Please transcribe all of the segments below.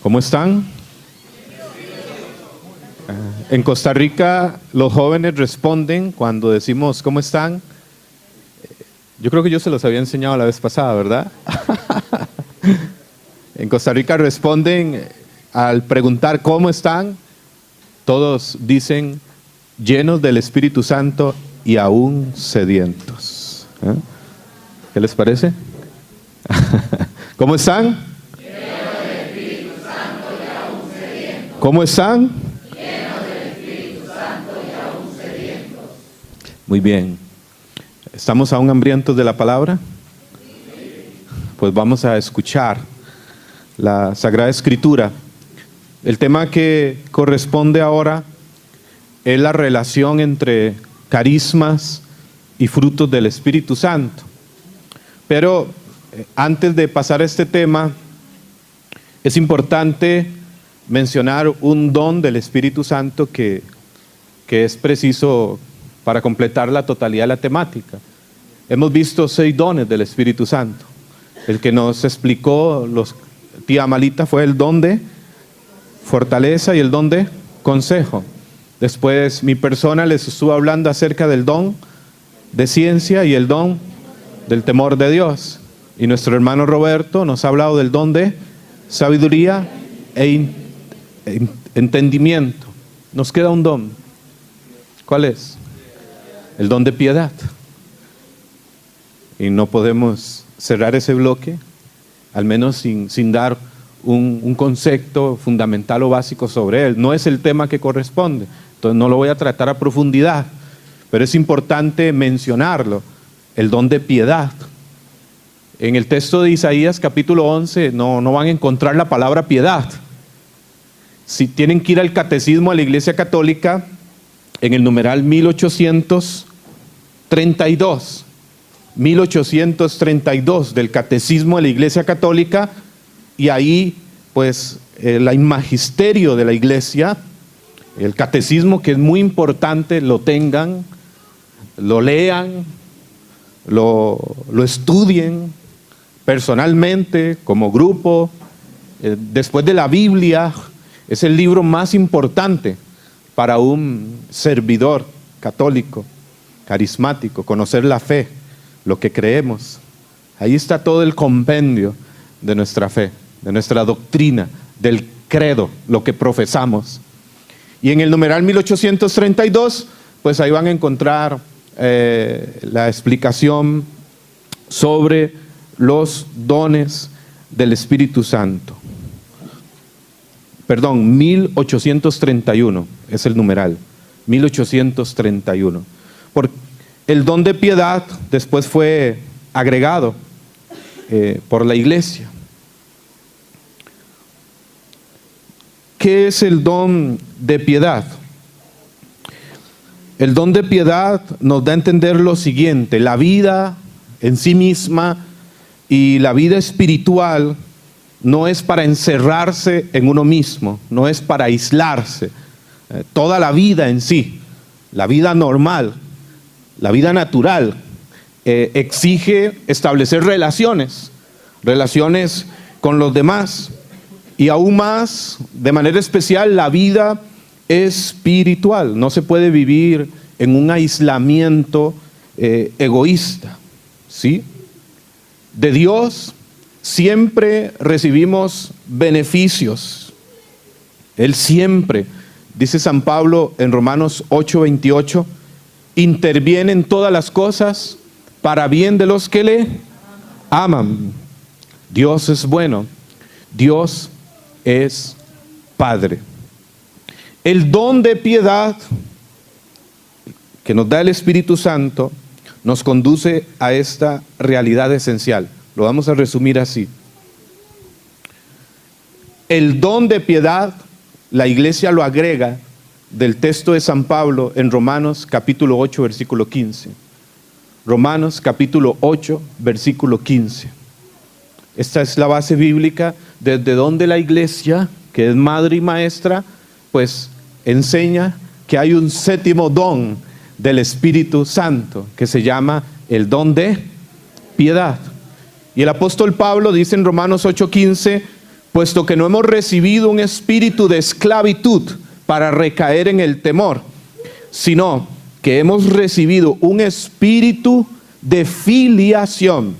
¿Cómo están? En Costa Rica los jóvenes responden cuando decimos ¿cómo están? Yo creo que yo se los había enseñado la vez pasada, ¿verdad? En Costa Rica responden al preguntar ¿cómo están? Todos dicen llenos del Espíritu Santo y aún sedientos. ¿Qué les parece? ¿Cómo están? Llenos del Espíritu Santo y aún sedientos. ¿Cómo están? Llenos del Espíritu Santo y aún sedientos. Muy bien. ¿Estamos aún hambrientos de la palabra? Pues vamos a escuchar la Sagrada Escritura. El tema que corresponde ahora es la relación entre carismas y frutos del Espíritu Santo. Pero antes de pasar a este tema, es importante mencionar un don del Espíritu Santo que es preciso para completar la totalidad de la temática. Hemos visto 6 dones del Espíritu Santo. El que nos explicó tía Amalita fue el don de fortaleza y el don de consejo. Después mi persona les estuvo hablando acerca del don de ciencia y el don del temor de Dios. Y nuestro hermano Roberto nos ha hablado del don de sabiduría e entendimiento. Nos queda un don. ¿Cuál es? El don de piedad. Y no podemos cerrar ese bloque, al menos sin dar un concepto fundamental o básico sobre él. No es el tema que corresponde, entonces no lo voy a tratar a profundidad, pero es importante mencionarlo, el don de piedad. En el texto de Isaías capítulo 11 no van a encontrar la palabra piedad. Si tienen que ir al catecismo de la Iglesia Católica, en el numeral 1832 del Catecismo de la Iglesia Católica, y ahí pues el magisterio de la Iglesia, el catecismo, que es muy importante, lo tengan, lo lean, lo estudien personalmente, como grupo. Después de la Biblia, es el libro más importante para un servidor católico, carismático, conocer la fe, lo que creemos. Ahí está todo el compendio de nuestra fe, de nuestra doctrina, del credo, lo que profesamos. Y en el numeral 1832, pues ahí van a encontrar la explicación sobre los dones del Espíritu Santo. Perdón, 1831 es el numeral, 1831. Porque el don de piedad después fue agregado por la Iglesia. ¿Qué es el don de piedad? El don de piedad nos da a entender lo siguiente: la vida en sí misma y la vida espiritual no es para encerrarse en uno mismo, no es para aislarse. Toda la vida en sí, la vida normal, la vida natural, exige establecer relaciones con los demás, y aún más, de manera especial, la vida espiritual. No se puede vivir en un aislamiento egoísta, ¿sí? De Dios siempre recibimos beneficios. Él siempre, dice San Pablo en Romanos 8:28, interviene en todas las cosas para bien de los que le aman. Dios es bueno, Dios es Padre. El don de piedad que nos da el Espíritu Santo nos conduce a esta realidad esencial. Lo vamos a resumir así. El don de piedad, la Iglesia lo agrega del texto de San Pablo en Romanos capítulo 8, versículo 15. Romanos capítulo 8, versículo 15. Esta es la base bíblica desde donde la Iglesia, que es madre y maestra, pues enseña que hay un séptimo don del Espíritu Santo que se llama el don de piedad. Y el apóstol Pablo dice en Romanos 8:15, puesto que no hemos recibido un espíritu de esclavitud para recaer en el temor, sino que hemos recibido un espíritu de filiación,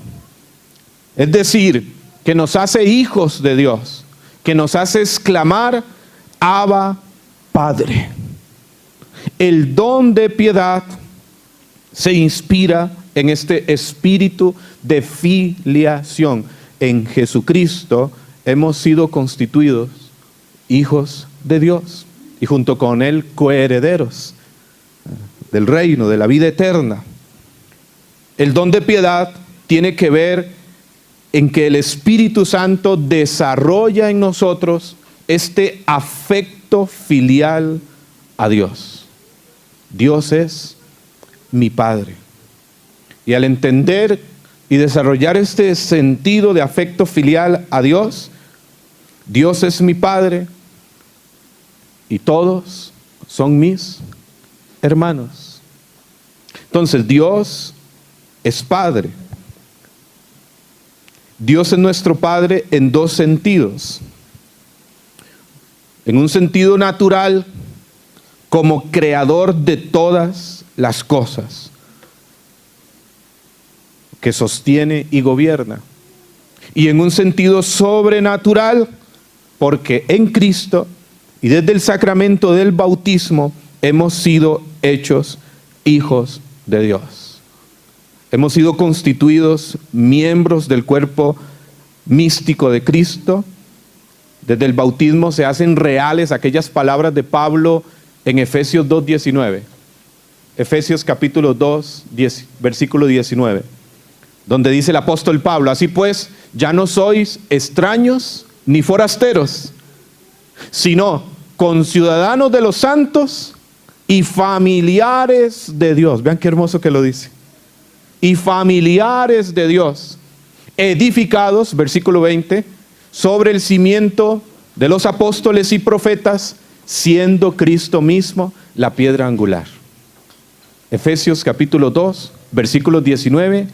es decir, que nos hace hijos de Dios, que nos hace exclamar, Abba, Padre. El don de piedad se inspira en este espíritu de filiación. En Jesucristo hemos sido constituidos hijos de Dios y junto con Él coherederos del reino, de la vida eterna. El don de piedad tiene que ver en que el Espíritu Santo desarrolla en nosotros este afecto filial a Dios. Dios es mi Padre. Y al entender y desarrollar este sentido de afecto filial a Dios, Dios es mi Padre y todos son mis hermanos. Entonces Dios es Padre. Dios es nuestro Padre en dos sentidos. En un sentido natural, como creador de todas las cosas, que sostiene y gobierna. Y en un sentido sobrenatural, porque en Cristo y desde el sacramento del bautismo hemos sido hechos hijos de Dios. Hemos sido constituidos miembros del cuerpo místico de Cristo. Desde el bautismo se hacen reales aquellas palabras de Pablo en Efesios 2:19. Efesios capítulo 2, versículo 19. Donde dice el apóstol Pablo, así pues, ya no sois extraños ni forasteros, sino conciudadanos de los santos y familiares de Dios. Vean qué hermoso que lo dice. Y familiares de Dios, edificados, versículo 20, sobre el cimiento de los apóstoles y profetas, siendo Cristo mismo la piedra angular. Efesios capítulo 2, versículos 19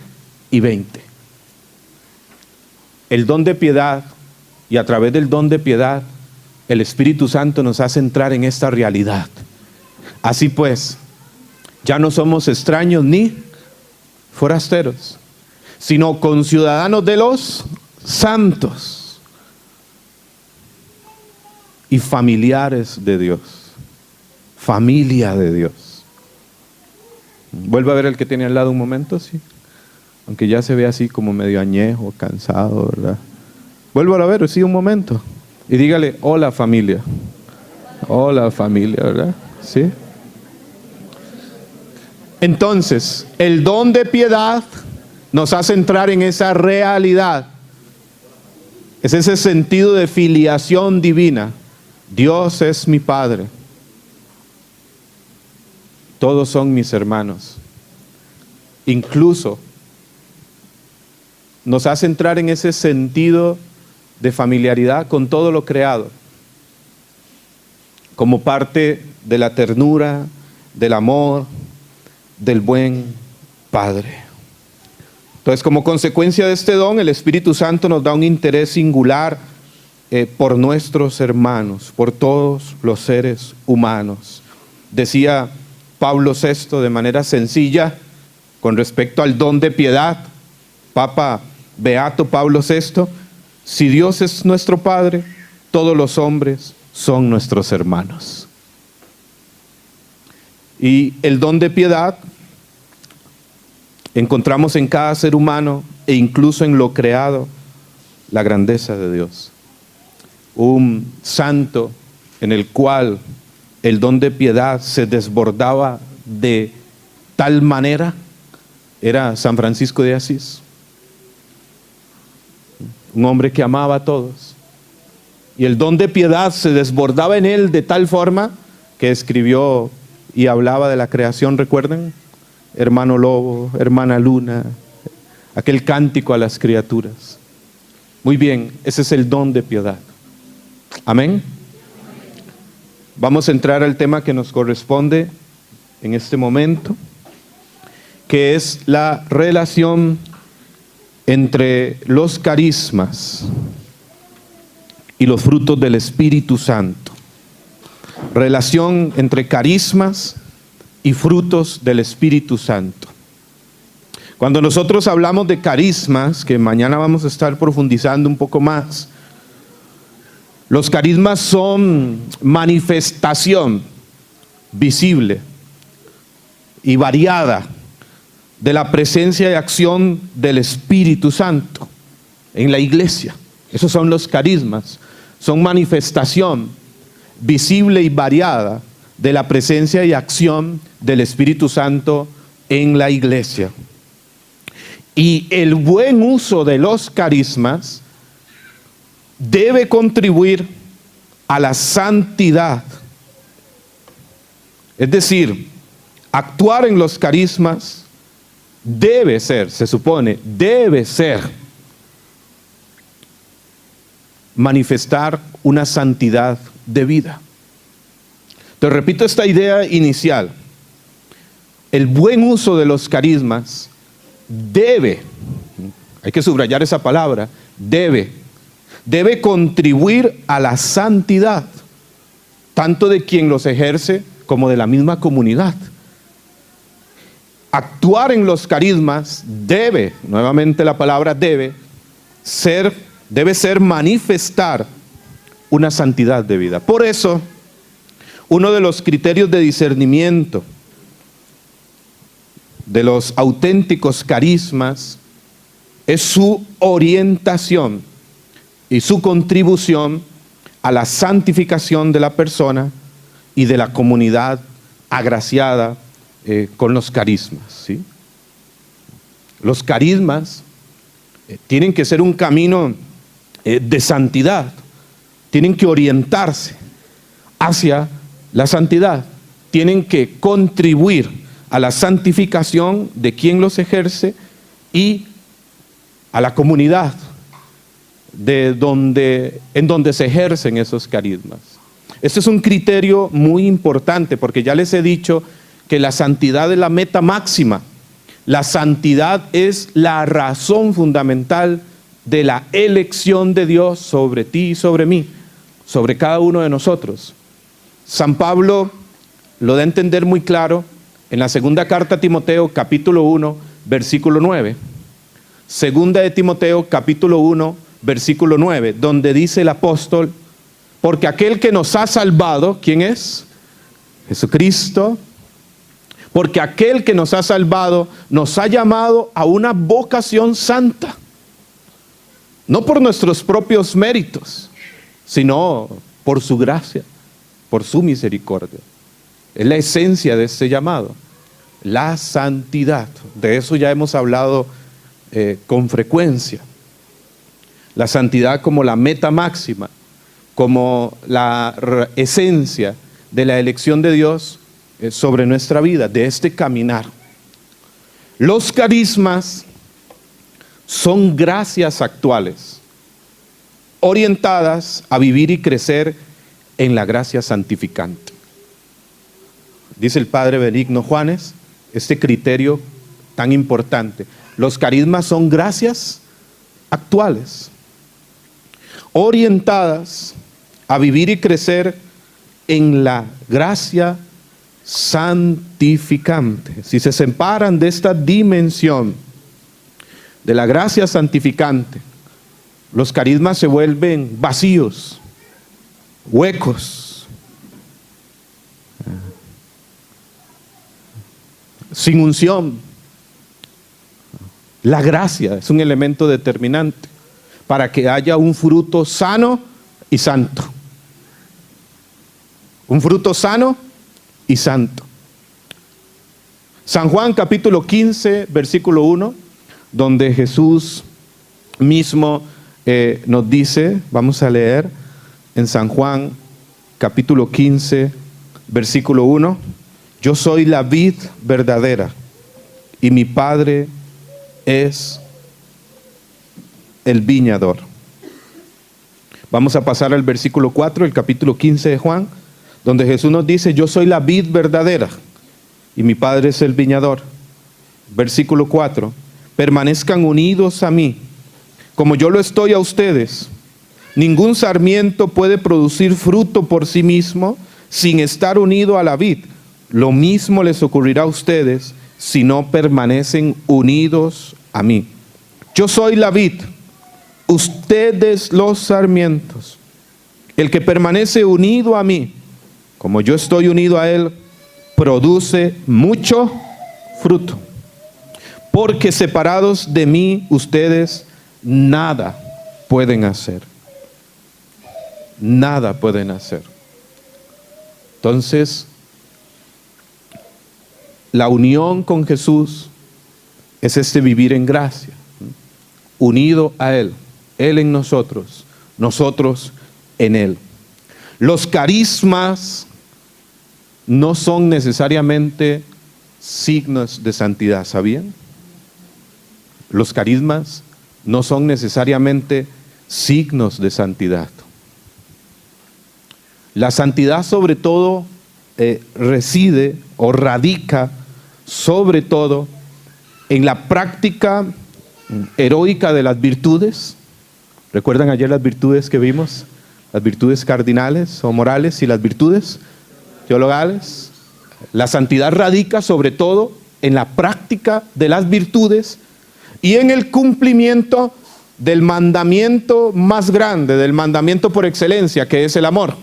y 20. El don de piedad, y a través del don de piedad, el Espíritu Santo nos hace entrar en esta realidad. Así pues, ya no somos extraños ni forasteros, sino conciudadanos de los santos y familiares de Dios. Familia de Dios. Vuelve a ver el que tiene al lado un momento, sí. Aunque ya se ve así como medio añejo, cansado, ¿verdad? Vuelvo a ver, sí, un momento. Y dígale, hola familia. Hola familia, ¿verdad? Sí. Entonces, el don de piedad nos hace entrar en esa realidad. Es ese sentido de filiación divina. Dios es mi Padre. Todos son mis hermanos. Incluso nos hace entrar en ese sentido de familiaridad con todo lo creado, como parte de la ternura, del amor, del buen Padre. Entonces, como consecuencia de este don, el Espíritu Santo nos da un interés singular por nuestros hermanos, por todos los seres humanos. Decía Pablo VI de manera sencilla con respecto al don de piedad, Papa Beato Pablo VI, si Dios es nuestro Padre, todos los hombres son nuestros hermanos. Y el don de piedad encontramos en cada ser humano e incluso en lo creado la grandeza de Dios. Un santo en el cual el don de piedad se desbordaba de tal manera era San Francisco de Asís. Un hombre que amaba a todos. Y el don de piedad se desbordaba en él de tal forma que escribió y hablaba de la creación, ¿recuerdan? Hermano lobo, hermana luna, aquel cántico a las criaturas. Muy bien, ese es el don de piedad. Amén. Vamos a entrar al tema que nos corresponde en este momento, que es la relación entre los carismas y los frutos del Espíritu Santo. Relación entre carismas y frutos del Espíritu Santo. Cuando nosotros hablamos de carismas, que mañana vamos a estar profundizando un poco más, los carismas son manifestación visible y variada de la presencia y acción del Espíritu Santo en la iglesia. Esos son los carismas, son manifestación visible y variada de la presencia y acción del Espíritu Santo en la iglesia. Y el buen uso de los carismas debe contribuir a la santidad. Es decir, actuar en los carismas debe ser, se supone, debe ser manifestar una santidad de vida. Te repito esta idea inicial. El buen uso de los carismas debe, hay que subrayar esa palabra, debe contribuir a la santidad, tanto de quien los ejerce como de la misma comunidad. Actuar en los carismas debe, nuevamente la palabra debe ser manifestar una santidad de vida. Por eso, uno de los criterios de discernimiento de los auténticos carismas es su orientación y su contribución a la santificación de la persona y de la comunidad agraciada con los carismas, ¿sí? Los carismas tienen que ser un camino de santidad, tienen que orientarse hacia la santidad, tienen que contribuir a la santificación de quien los ejerce y a la comunidad en donde se ejercen esos carismas. Este es un criterio muy importante porque ya les he dicho que la santidad es la meta máxima. La santidad es la razón fundamental de la elección de Dios sobre ti y sobre mí, sobre cada uno de nosotros. San Pablo lo da a entender muy claro en la segunda carta a Timoteo, capítulo 1, versículo 9. Segunda de Timoteo, capítulo 1, versículo 9, donde dice el apóstol: porque aquel que nos ha salvado, ¿quién es? Jesucristo. Porque aquel que nos ha salvado nos ha llamado a una vocación santa, no por nuestros propios méritos, sino por su gracia, por su misericordia. Es la esencia de este llamado, la santidad. De eso ya hemos hablado con frecuencia. La santidad como la meta máxima, como la esencia de la elección de Dios sobre nuestra vida, de este caminar. Los carismas son gracias actuales, orientadas a vivir y crecer en la gracia santificante. Dice el padre Benigno Juanes, este criterio tan importante. Los carismas son gracias actuales, orientadas a vivir y crecer en la gracia santificante. Si se separan de esta dimensión de la gracia santificante, los carismas se vuelven vacíos, huecos, sin unción. La gracia es un elemento determinante para que haya un fruto sano y santo. Un fruto sano y santo. San Juan capítulo 15, versículo 1, donde Jesús mismo nos dice, vamos a leer en San Juan capítulo 15, versículo 1, yo soy la vid verdadera y mi Padre es el viñador. Vamos a pasar al versículo 4, el capítulo 15 de Juan, donde Jesús nos dice, yo soy la vid verdadera y mi Padre es el viñador. Versículo 4, permanezcan unidos a mí, como yo lo estoy a ustedes. Ningún sarmiento puede producir fruto por sí mismo sin estar unido a la vid. Lo mismo les ocurrirá a ustedes si no permanecen unidos a mí. Yo soy la vid, ustedes los sarmientos. El que permanece unido a mí, como yo estoy unido a él, produce mucho fruto. Porque separados de mí, ustedes nada pueden hacer. Nada pueden hacer. Entonces, la unión con Jesús es este vivir en gracia, unido a Él, Él en nosotros, nosotros en Él. Los carismas no son necesariamente signos de santidad, ¿sabían? Los carismas no son necesariamente signos de santidad. La santidad sobre todo reside o radica sobre todo en la práctica heroica de las virtudes. ¿Recuerdan ayer las virtudes que vimos? Las virtudes cardinales o morales y las virtudes teologales. La santidad radica sobre todo en la práctica de las virtudes y en el cumplimiento del mandamiento más grande, del mandamiento por excelencia, que es el amor.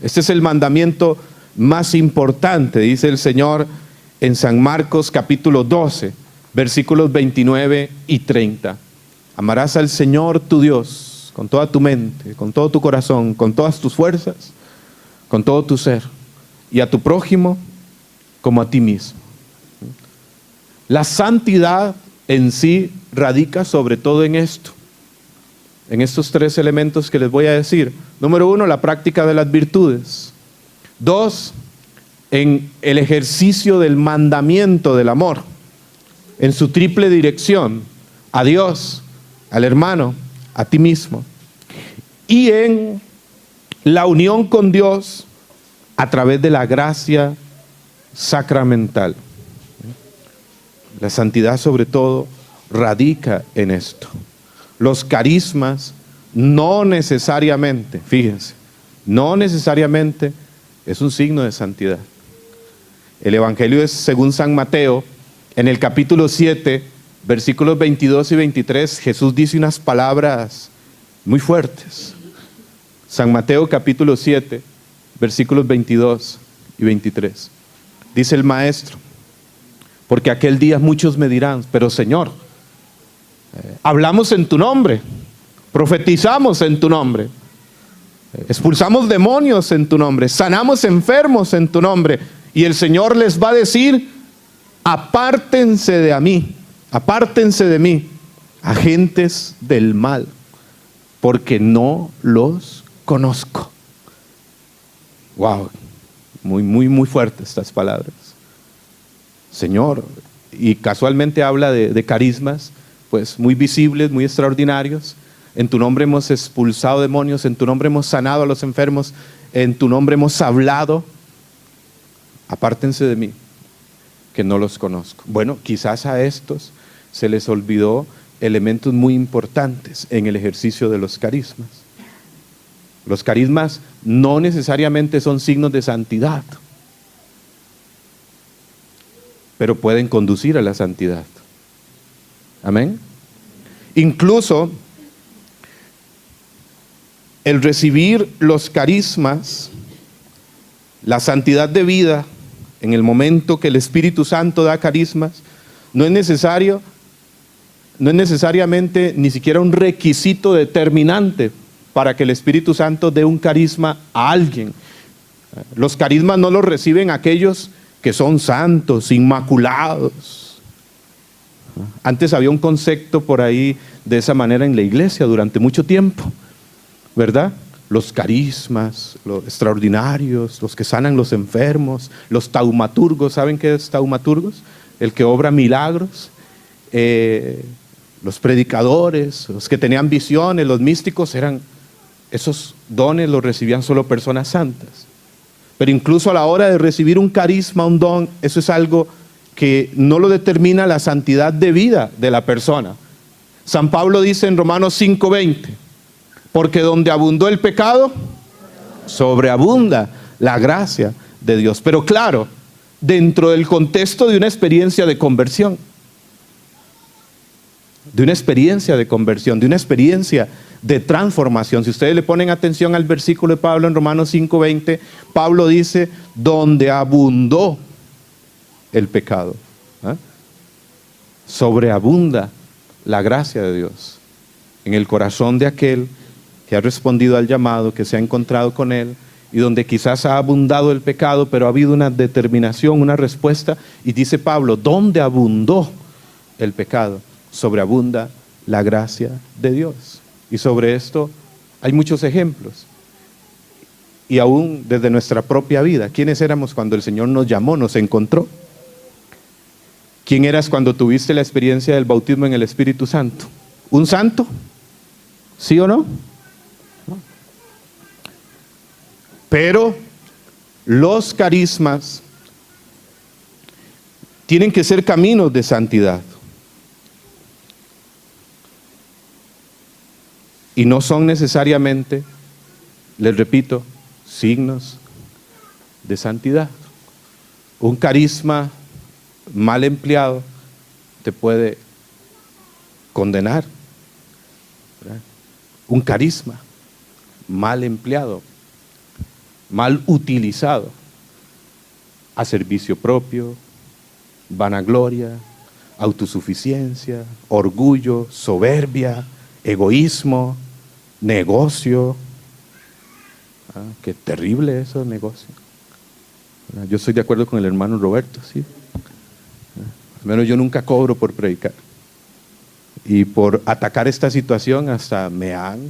Este es el mandamiento más importante, dice el Señor en San Marcos capítulo 12, versículos 29 y 30. Amarás al Señor tu Dios con toda tu mente, con todo tu corazón, con todas tus fuerzas, con todo tu ser, y a tu prójimo como a ti mismo. La santidad en sí radica sobre todo en esto, en estos tres elementos que les voy a decir. Número uno, la práctica de las virtudes. Dos, en el ejercicio del mandamiento del amor, en su triple dirección, a Dios, al hermano, a ti mismo. Y en la unión con Dios a través de la gracia sacramental. La santidad sobre todo radica en esto. Los carismas no necesariamente, fíjense, no necesariamente es un signo de santidad. El Evangelio es según San Mateo, en el capítulo 7, versículos 22 y 23, Jesús dice unas palabras muy fuertes. San Mateo capítulo 7, versículos 22 y 23. Dice el Maestro: porque aquel día muchos me dirán, pero Señor, hablamos en tu nombre, profetizamos en tu nombre, expulsamos demonios en tu nombre, sanamos enfermos en tu nombre. Y el Señor les va a decir: apártense de mí, apártense de mí, agentes del mal, porque no los conozco. Wow, muy fuertes estas palabras. Señor, y casualmente habla de carismas, pues muy visibles, muy extraordinarios. En tu nombre hemos expulsado demonios, en tu nombre hemos sanado a los enfermos, en tu nombre hemos hablado. Apártense de mí, que no los conozco. Bueno, quizás a estos se les olvidó elementos muy importantes en el ejercicio de los carismas. Los carismas no necesariamente son signos de santidad, pero pueden conducir a la santidad. Amén. Incluso el recibir los carismas, la santidad de vida, en el momento que el Espíritu Santo da carismas, no es necesariamente ni siquiera un requisito determinante para que el Espíritu Santo dé un carisma a alguien. Los carismas no los reciben aquellos que son santos, inmaculados. Antes había un concepto por ahí de esa manera en la iglesia durante mucho tiempo, ¿verdad? Los carismas, los extraordinarios, los que sanan los enfermos, los taumaturgos. ¿Saben qué es taumaturgos? El que obra milagros. Los predicadores, los que tenían visiones, los místicos, esos dones los recibían solo personas santas. Pero incluso a la hora de recibir un carisma, un don, eso es algo que no lo determina la santidad de vida de la persona. San Pablo dice en Romanos 5:20, Porque donde abundó el pecado, sobreabunda la gracia de Dios. Pero claro, dentro del contexto de una experiencia de conversión. De una experiencia de conversión, de una experiencia de transformación. Si ustedes le ponen atención al versículo de Pablo en Romanos 5:20, Pablo dice, donde abundó el pecado, sobreabunda la gracia de Dios en el corazón de aquel que ha respondido al llamado, que se ha encontrado con Él, y donde quizás ha abundado el pecado, pero ha habido una determinación, una respuesta, y dice Pablo, donde abundó el pecado, sobreabunda la gracia de Dios. Y sobre esto hay muchos ejemplos. Y aún desde nuestra propia vida, ¿quiénes éramos cuando el Señor nos llamó, nos encontró? ¿Quién eras cuando tuviste la experiencia del bautismo en el Espíritu Santo? ¿Un santo? ¿Sí o no? Pero los carismas tienen que ser caminos de santidad. Y no son necesariamente, les repito, signos de santidad. Un carisma mal empleado te puede condenar, ¿verdad? Un carisma mal empleado, mal utilizado, a servicio propio, vanagloria, autosuficiencia, orgullo, soberbia, egoísmo, negocio. Qué terrible eso, negocio. Yo estoy de acuerdo con el hermano Roberto, ¿sí? Al menos yo nunca cobro por predicar. Y por atacar esta situación hasta me han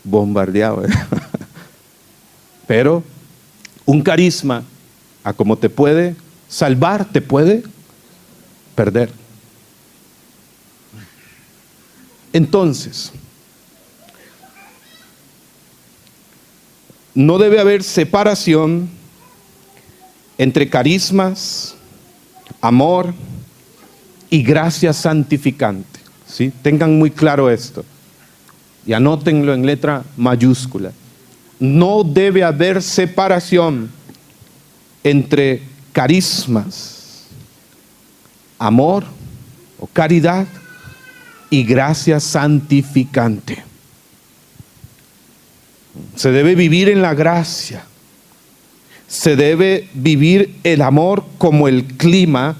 bombardeado, ¿verdad? Pero un carisma, a como te puede salvar, te puede perder. Entonces, no debe haber separación entre carismas, amor y gracia santificante, ¿sí? Tengan muy claro esto y anótenlo en letra mayúscula. No debe haber separación entre carismas, amor o caridad y gracia santificante. Se debe vivir en la gracia. Se debe vivir el amor como el clima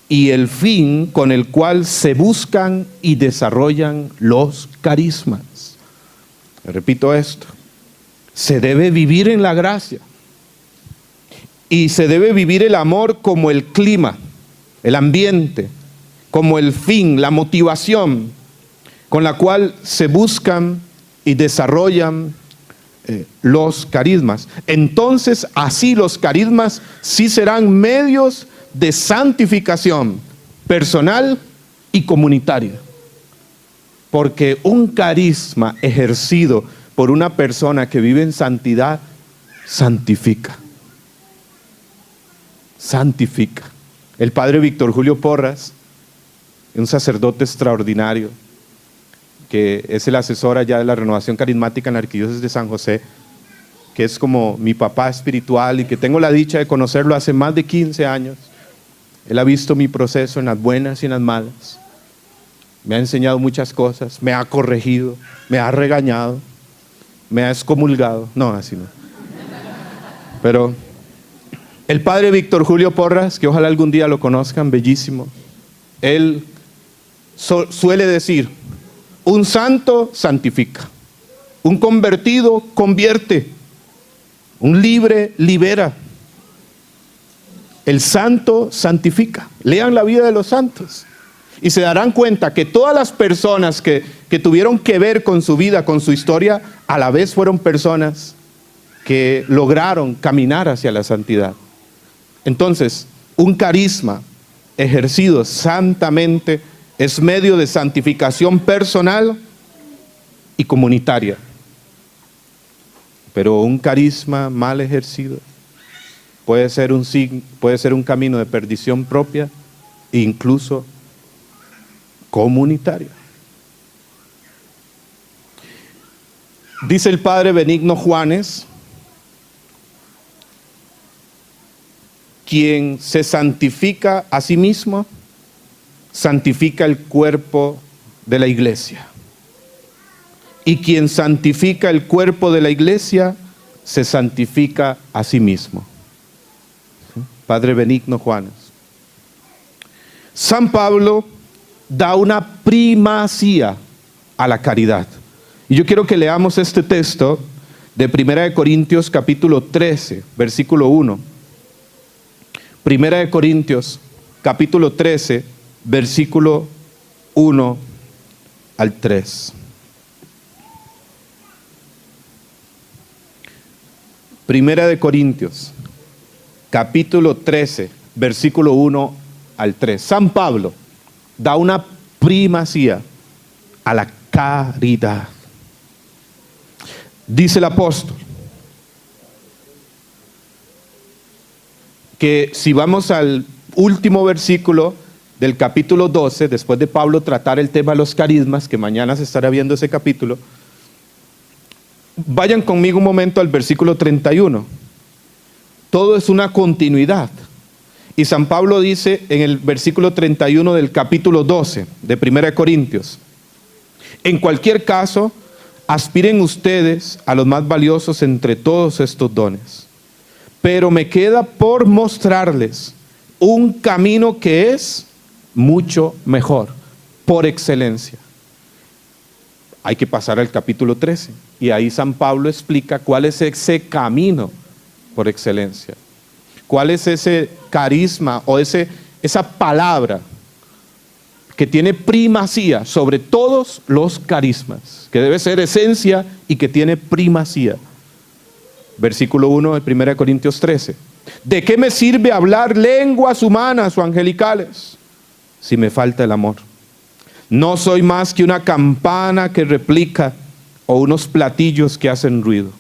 y el fin con el cual se buscan y desarrollan los carismas. Repito esto. Se debe vivir en la gracia. Y se debe vivir el amor como el clima, el ambiente, como el fin, la motivación con la cual se buscan y desarrollan los carismas. Entonces, así los carismas sí serán medios de santificación personal y comunitaria. Porque un carisma ejercido por una persona que vive en santidad, santifica. Santifica. El padre Víctor Julio Porras, un sacerdote extraordinario, que es el asesor allá de la renovación carismática en la Arquidiócesis de San José, que es como mi papá espiritual y que tengo la dicha de conocerlo hace más de 15 años. Él ha visto mi proceso en las buenas y en las malas. Me ha enseñado muchas cosas, me ha corregido, me ha regañado, me ha excomulgado. No, así no. Pero el padre Víctor Julio Porras, que ojalá algún día lo conozcan, bellísimo, él suele decir: un santo santifica, un convertido convierte, un libre libera. El santo santifica. Lean la vida de los santos y se darán cuenta que todas las personas que tuvieron que ver con su vida, con su historia, a la vez fueron personas que lograron caminar hacia la santidad. Entonces, un carisma ejercido santamente es medio de santificación personal y comunitaria. Pero un carisma mal ejercido puede ser un camino de perdición propia e incluso comunitaria. Dice el padre Benigno Juanes, quien se santifica a sí mismo, santifica el cuerpo de la iglesia. Y quien santifica el cuerpo de la iglesia, se santifica a sí mismo. Padre Benigno Juanes. San Pablo da una primacía a la caridad. Y yo quiero que leamos este texto de 1 Corintios capítulo 13, versículo 1. 1 Corintios capítulo 13, versículo 1 al 3. 1 Corintios capítulo 13, versículo 1 al 3. San Pablo da una primacía a la caridad. Dice el apóstol que si vamos al último versículo del capítulo 12, después de Pablo tratar el tema de los carismas, que mañana se estará viendo ese capítulo, vayan conmigo un momento al versículo 31. Todo es una continuidad. Y San Pablo dice en el versículo 31 del capítulo 12 de 1 Corintios, en cualquier caso, aspiren ustedes a los más valiosos entre todos estos dones. Pero me queda por mostrarles un camino que es mucho mejor, por excelencia. Hay que pasar al capítulo 13 y ahí San Pablo explica cuál es ese camino por excelencia. ¿Cuál es ese carisma o esa palabra que tiene primacía sobre todos los carismas, que debe ser esencia y que tiene primacía? Versículo 1 de 1 Corintios 13. ¿De qué me sirve hablar lenguas humanas o angelicales si me falta el amor? No soy más que una campana que replica o unos platillos que hacen ruido.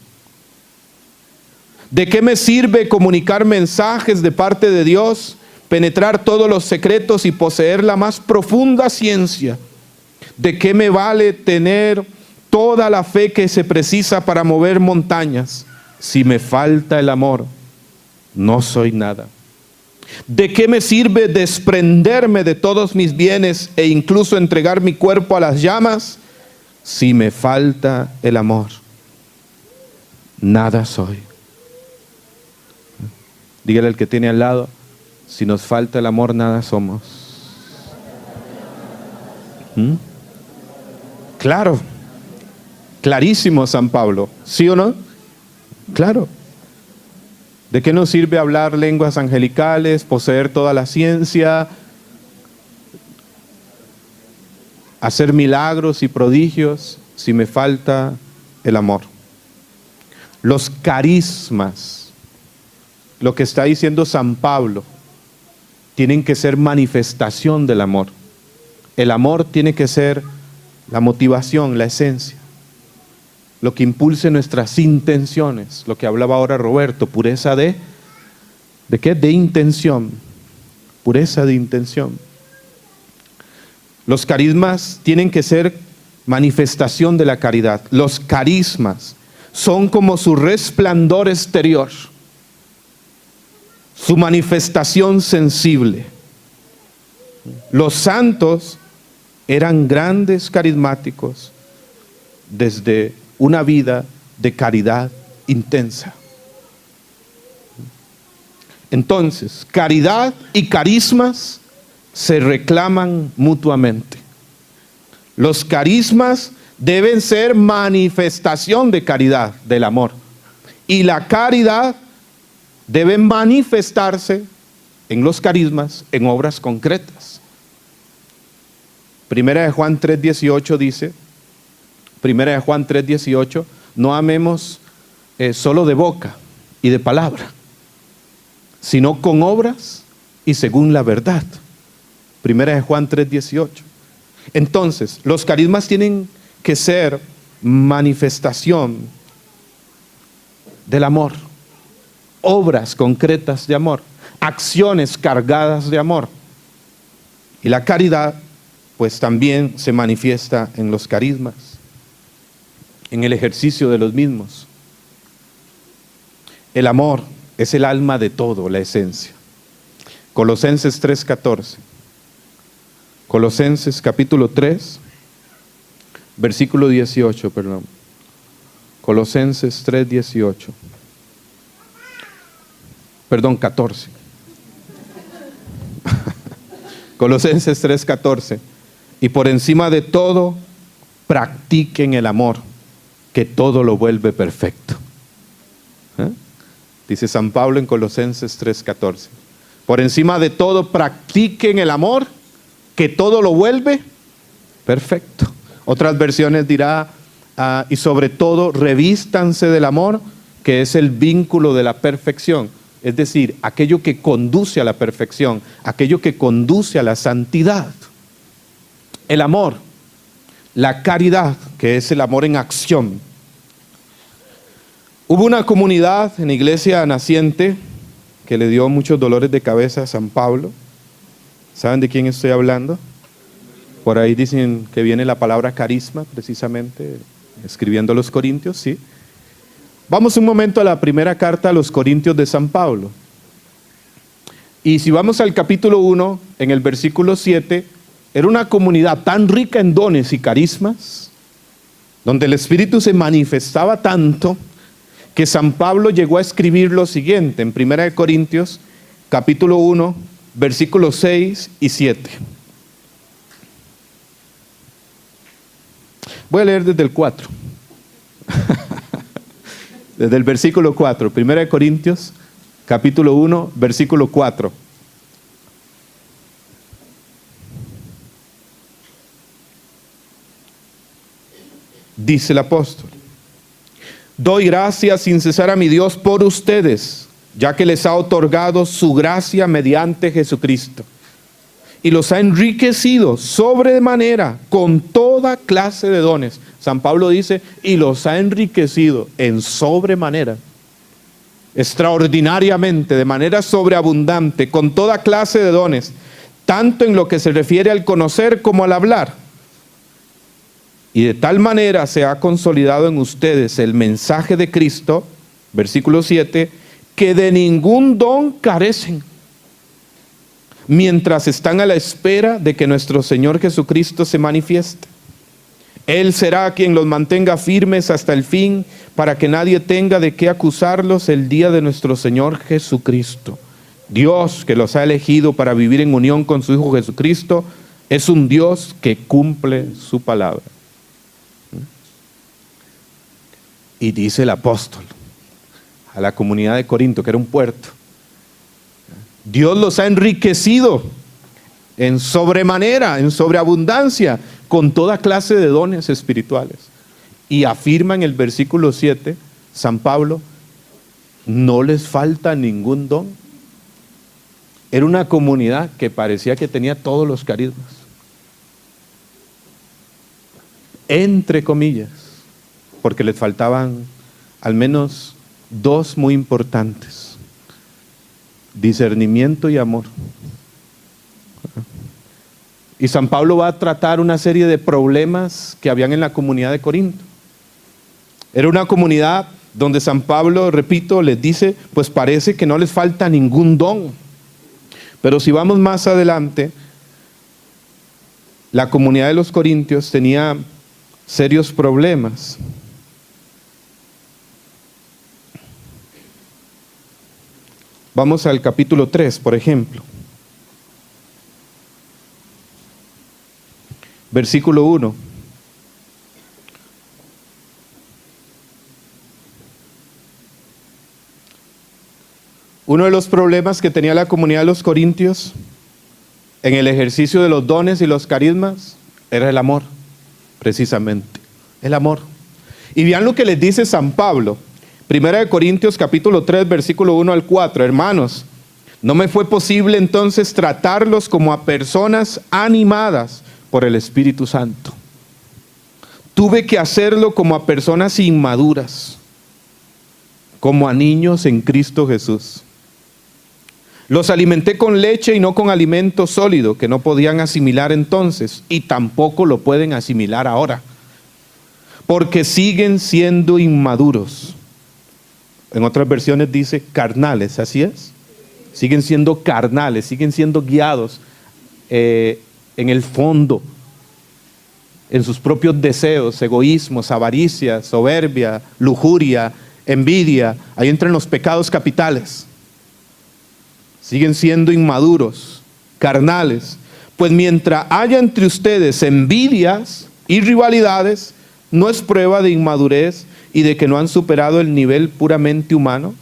¿De qué me sirve comunicar mensajes de parte de Dios, penetrar todos los secretos y poseer la más profunda ciencia? ¿De qué me vale tener toda la fe que se precisa para mover montañas si me falta el amor? No soy nada. ¿De qué me sirve desprenderme de todos mis bienes e incluso entregar mi cuerpo a las llamas si me falta el amor? Nada soy. Dígale al que tiene al lado, si nos falta el amor, nada somos. Claro, clarísimo San Pablo, ¿sí o no? Claro. ¿De qué nos sirve hablar lenguas angelicales, poseer toda la ciencia, hacer milagros y prodigios si me falta el amor? Los carismas, lo que está diciendo San Pablo, tienen que ser manifestación del amor. El amor tiene que ser la motivación, la esencia, lo que impulse nuestras intenciones, lo que hablaba ahora Roberto, pureza ¿de qué? De intención, pureza de intención. Los carismas tienen que ser manifestación de la caridad. Los carismas son como su resplandor exterior, su manifestación sensible. Los santos eran grandes carismáticos desde una vida de caridad intensa. Entonces, caridad y carismas se reclaman mutuamente. Los carismas deben ser manifestación de caridad, del amor. Y la caridad debe manifestarse en los carismas, en obras concretas. Primera de Juan 3:18 dice, Primera de Juan 3:18, no amemos solo de boca y de palabra, sino con obras y según la verdad. Primera de Juan 3:18. Entonces, los carismas tienen que ser manifestación del amor, obras concretas de amor, acciones cargadas de amor. Y la caridad, pues también se manifiesta en los carismas. en el ejercicio de los mismos. El amor es el alma de todo, la esencia. Colosenses 3:14. Colosenses capítulo 3, versículo 18, perdón. Colosenses 3:18. Perdón, 14. Colosenses 3:14. Y por encima de todo, practiquen el amor, que todo lo vuelve perfecto. Dice San Pablo en Colosenses 3:14. Por encima de todo, practiquen el amor, que todo lo vuelve perfecto. Otras versiones dirá, y sobre todo, revístanse del amor, que es el vínculo de la perfección. Es decir, aquello que conduce a la perfección, aquello que conduce a la santidad. El amor, la caridad, que es el amor en acción. Hubo una comunidad en la iglesia naciente que le dio muchos dolores de cabeza a San Pablo. ¿Saben de quién estoy hablando? Por ahí dicen que viene la palabra carisma, precisamente, escribiendo a los Corintios, ¿sí? Vamos un momento a la primera carta a los Corintios de San Pablo. Y si vamos al capítulo 1, en el versículo 7, era una comunidad tan rica en dones y carismas, donde el Espíritu se manifestaba tanto, que San Pablo llegó a escribir lo siguiente, en 1 Corintios, capítulo 1, versículos 6 y 7. Voy a leer desde el 4. Desde el versículo 4, 1 Corintios, capítulo 1, versículo 4. Dice el apóstol: doy gracias sin cesar a mi Dios por ustedes, ya que les ha otorgado su gracia mediante Jesucristo, y los ha enriquecido sobremanera con toda clase de dones. San Pablo dice, y los ha enriquecido en sobremanera, extraordinariamente, de manera sobreabundante, con toda clase de dones, tanto en lo que se refiere al conocer como al hablar. Y de tal manera se ha consolidado en ustedes el mensaje de Cristo, versículo 7, que de ningún don carecen, mientras están a la espera de que nuestro Señor Jesucristo se manifieste. Él será quien los mantenga firmes hasta el fin, para que nadie tenga de qué acusarlos el día de nuestro Señor Jesucristo. Dios, que los ha elegido para vivir en unión con su Hijo Jesucristo, es un Dios que cumple su palabra. Y dice el apóstol a la comunidad de Corinto, que era un puerto: Dios los ha enriquecido en sobremanera, en sobreabundancia, con toda clase de dones espirituales. Y afirma en el versículo 7, San Pablo, no les falta ningún don. Era una comunidad que parecía que tenía todos los carismas, entre comillas, porque les faltaban al menos dos muy importantes: discernimiento y amor. Y San Pablo va a tratar una serie de problemas que habían en la comunidad de Corinto. Era una comunidad donde San Pablo, repito, les dice, pues parece que no les falta ningún don. Pero si vamos más adelante, la comunidad de los Corintios tenía serios problemas. Vamos al capítulo 3, por ejemplo. Versículo 1. Uno de los problemas que tenía la comunidad de los Corintios en el ejercicio de los dones y los carismas era el amor, precisamente, el amor. Y vean lo que les dice San Pablo, 1 Corintios capítulo 3, versículo 1 al 4. Hermanos, no me fue posible entonces tratarlos como a personas animadas por el Espíritu Santo. Tuve que hacerlo como a personas inmaduras, como a niños en Cristo Jesús. Los alimenté con leche y no con alimento sólido, que no podían asimilar entonces y tampoco lo pueden asimilar ahora, porque siguen siendo inmaduros. En otras versiones dice carnales, ¿así es? Siguen siendo carnales, siguen siendo guiados en el fondo, en sus propios deseos, egoísmos, avaricia, soberbia, lujuria, envidia. Ahí entran los pecados capitales. Siguen siendo inmaduros, carnales. Pues mientras haya entre ustedes envidias y rivalidades, no es prueba de inmadurez y de que no han superado el nivel puramente humano.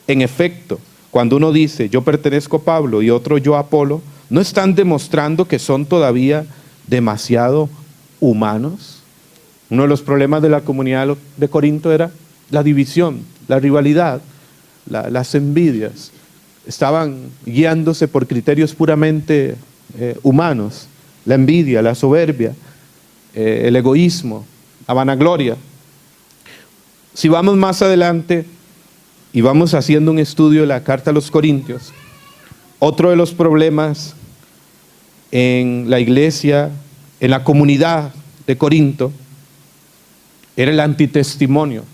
En efecto, cuando uno dice yo pertenezco a Pablo y otro yo a Apolo, ¿no están demostrando que son todavía demasiado humanos? Uno de los problemas de la comunidad de Corinto era la división, la rivalidad, las envidias. Estaban guiándose por criterios puramente humanos, la envidia, la soberbia, el egoísmo, la vanagloria. Si vamos más adelante y vamos haciendo un estudio de la carta a los Corintios, otro de los problemas en la iglesia, en la comunidad de Corinto, era el antitestimonio.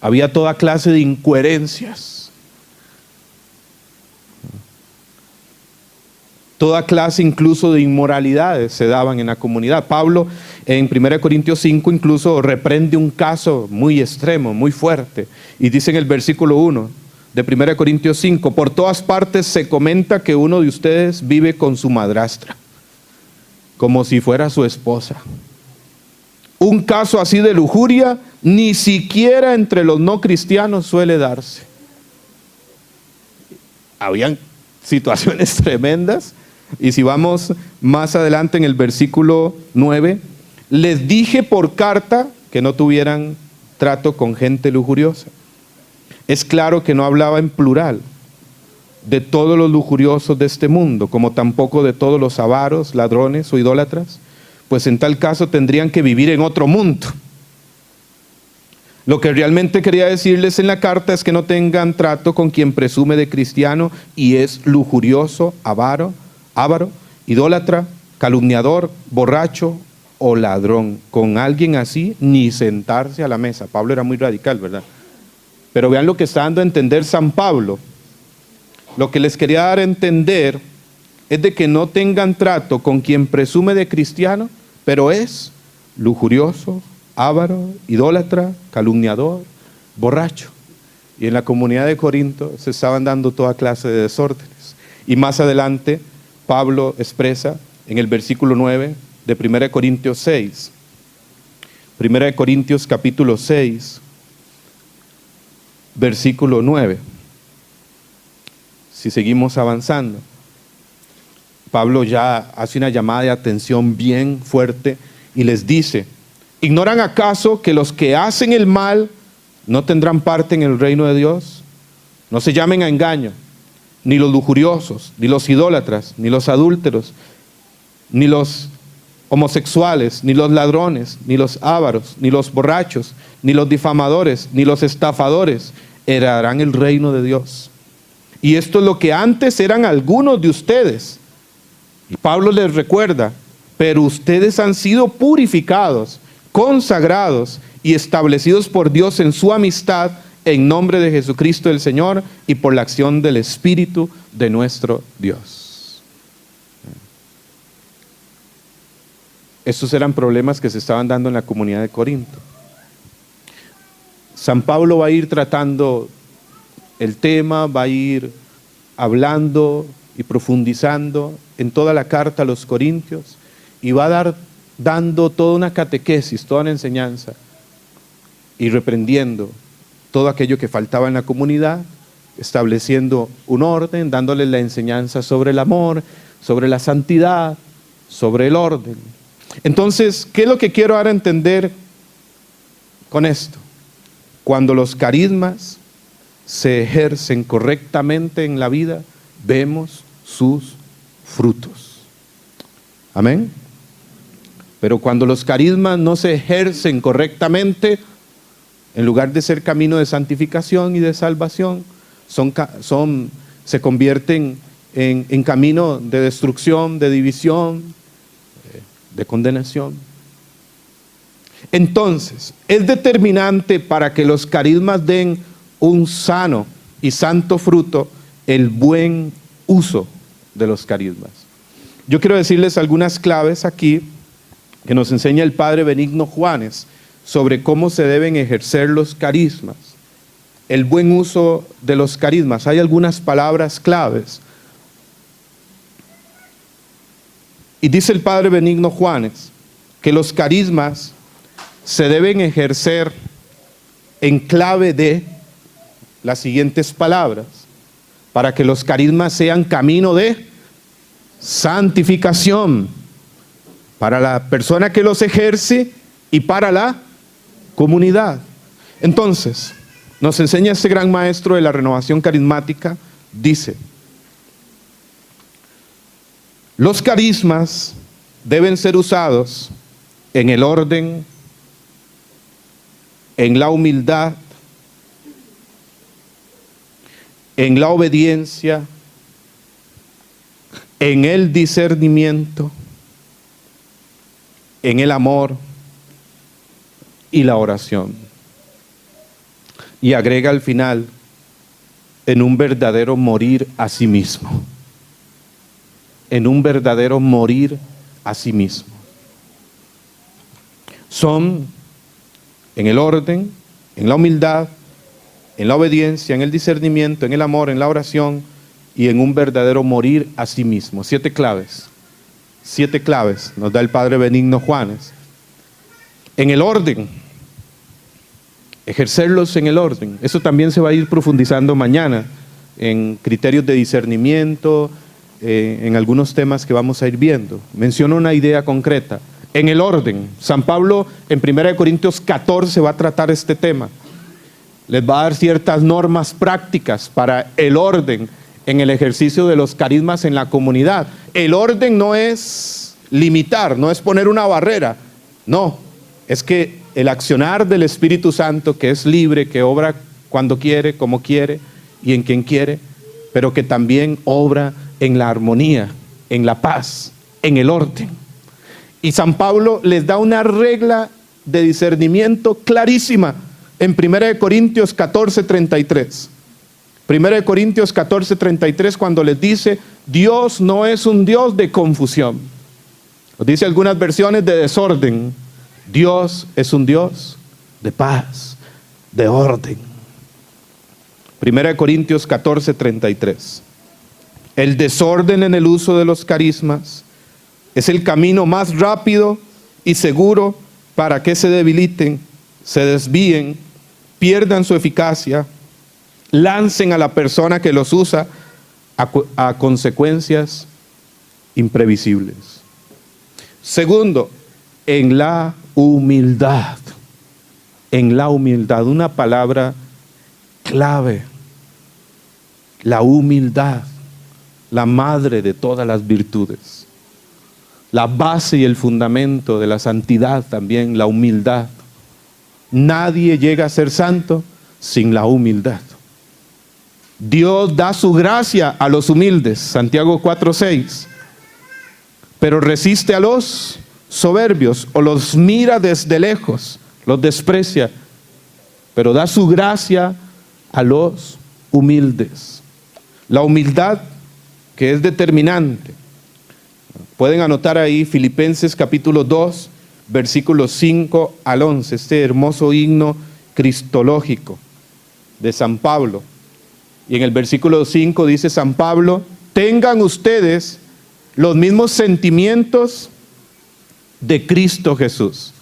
Había toda clase de incoherencias, toda clase incluso de inmoralidades se daban en la comunidad. Pablo en 1 Corintios 5 incluso reprende un caso muy extremo, muy fuerte, y dice en el versículo 1 de 1 Corintios 5, por todas partes se comenta que uno de ustedes vive con su madrastra, como si fuera su esposa. Un caso así de lujuria ni siquiera entre los no cristianos suele darse. Habían situaciones tremendas. Y si vamos más adelante en el versículo 9, les dije por carta que no tuvieran trato con gente lujuriosa. Es claro que no hablaba en plural de todos los lujuriosos de este mundo, como tampoco de todos los avaros, ladrones o idólatras, pues en tal caso tendrían que vivir en otro mundo. Lo que realmente quería decirles en la carta es que no tengan trato con quien presume de cristiano y es lujurioso, avaro, idólatra, calumniador, borracho o ladrón. Con alguien así ni sentarse a la mesa. Pablo era muy radical, ¿verdad? Pero vean lo que está dando a entender San Pablo. Lo que les quería dar a entender es de que no tengan trato con quien presume de cristiano, pero es lujurioso, avaro, idólatra, calumniador, borracho. Y en la comunidad de Corinto se estaban dando toda clase de desórdenes. Y más adelante Pablo expresa en el versículo 9 de 1 Corintios 6. 1 Corintios capítulo 6, versículo 9. Si seguimos avanzando, Pablo ya hace una llamada de atención bien fuerte y les dice, ¿ignoran acaso que los que hacen el mal no tendrán parte en el reino de Dios? No se llamen a engaño, ni los lujuriosos, ni los idólatras, ni los adúlteros, ni los homosexuales, ni los ladrones, ni los ávaros, ni los borrachos, ni los difamadores, ni los estafadores heredarán el reino de Dios. Y esto es lo que antes eran algunos de ustedes. Y Pablo les recuerda, pero ustedes han sido purificados, consagrados y establecidos por Dios en su amistad en nombre de Jesucristo el Señor y por la acción del Espíritu de nuestro Dios. Estos eran problemas que se estaban dando en la comunidad de Corinto. San Pablo va a ir tratando el tema, va a ir hablando y profundizando en toda la carta a los Corintios y va a dando toda una catequesis, toda una enseñanza y reprendiendo todo aquello que faltaba en la comunidad, estableciendo un orden, dándoles la enseñanza sobre el amor, sobre la santidad, sobre el orden. Entonces, ¿qué es lo que quiero dar a entender con esto? Cuando los carismas se ejercen correctamente en la vida, vemos sus frutos. Amén. Pero cuando los carismas no se ejercen correctamente, en lugar de ser camino de santificación y de salvación, se convierten en camino de destrucción, de división, de condenación. Entonces, es determinante para que los carismas den un sano y santo fruto el buen uso de los carismas. Yo quiero decirles algunas claves aquí que nos enseña el padre Benigno Juanes sobre cómo se deben ejercer los carismas. El buen uso de los carismas. Hay algunas palabras claves. Y dice el padre Benigno Juanes que los carismas se deben ejercer en clave de las siguientes palabras, para que los carismas sean camino de santificación para la persona que los ejerce y para la comunidad. Entonces, nos enseña este gran maestro de la renovación carismática, dice: los carismas deben ser usados en el orden, en la humildad, en la obediencia, en el discernimiento, en el amor y la oración. Y agrega al final, en un verdadero morir a sí mismo. En un verdadero morir a sí mismo. Son en el orden, en la humildad, en la obediencia, en el discernimiento, en el amor, en la oración y en un verdadero morir a sí mismo. 7 claves. 7 claves nos da el padre Benigno Juanes. En el orden, ejercerlos en el orden. Eso también se va a ir profundizando mañana en criterios de discernimiento, en algunos temas que vamos a ir viendo. Menciono una idea concreta. En el orden, San Pablo en 1 Corintios 14 va a tratar este tema. Les va a dar ciertas normas prácticas para el orden en el ejercicio de los carismas en la comunidad. El orden no es limitar, no es poner una barrera, no, es que el accionar del Espíritu Santo, que es libre, que obra cuando quiere, como quiere y en quien quiere, pero que también obra en la armonía, en la paz, en el orden. Y San Pablo les da una regla de discernimiento clarísima en 1 Corintios 14:33. 1 Corintios 14:33, cuando les dice: Dios no es un Dios de confusión. Nos dice algunas versiones de desorden. Dios es un Dios de paz, de orden. 1 Corintios 14:33. El desorden en el uso de los carismas es el camino más rápido y seguro para que se debiliten, se desvíen, pierdan su eficacia, lancen a la persona que los usa a consecuencias imprevisibles. Segundo, en la humildad. En la humildad, una palabra clave. La humildad, la madre de todas las virtudes. La base y el fundamento de la santidad también, la humildad. Nadie llega a ser santo sin la humildad. Dios da su gracia a los humildes, Santiago 4:6, pero resiste a los soberbios o los mira desde lejos, los desprecia, pero da su gracia a los humildes. La humildad, que es determinante. Pueden anotar ahí Filipenses capítulo 2, versículos 5 al 11, este hermoso himno cristológico de San Pablo. Y en el versículo 5 dice San Pablo: tengan ustedes los mismos sentimientos de Cristo Jesús.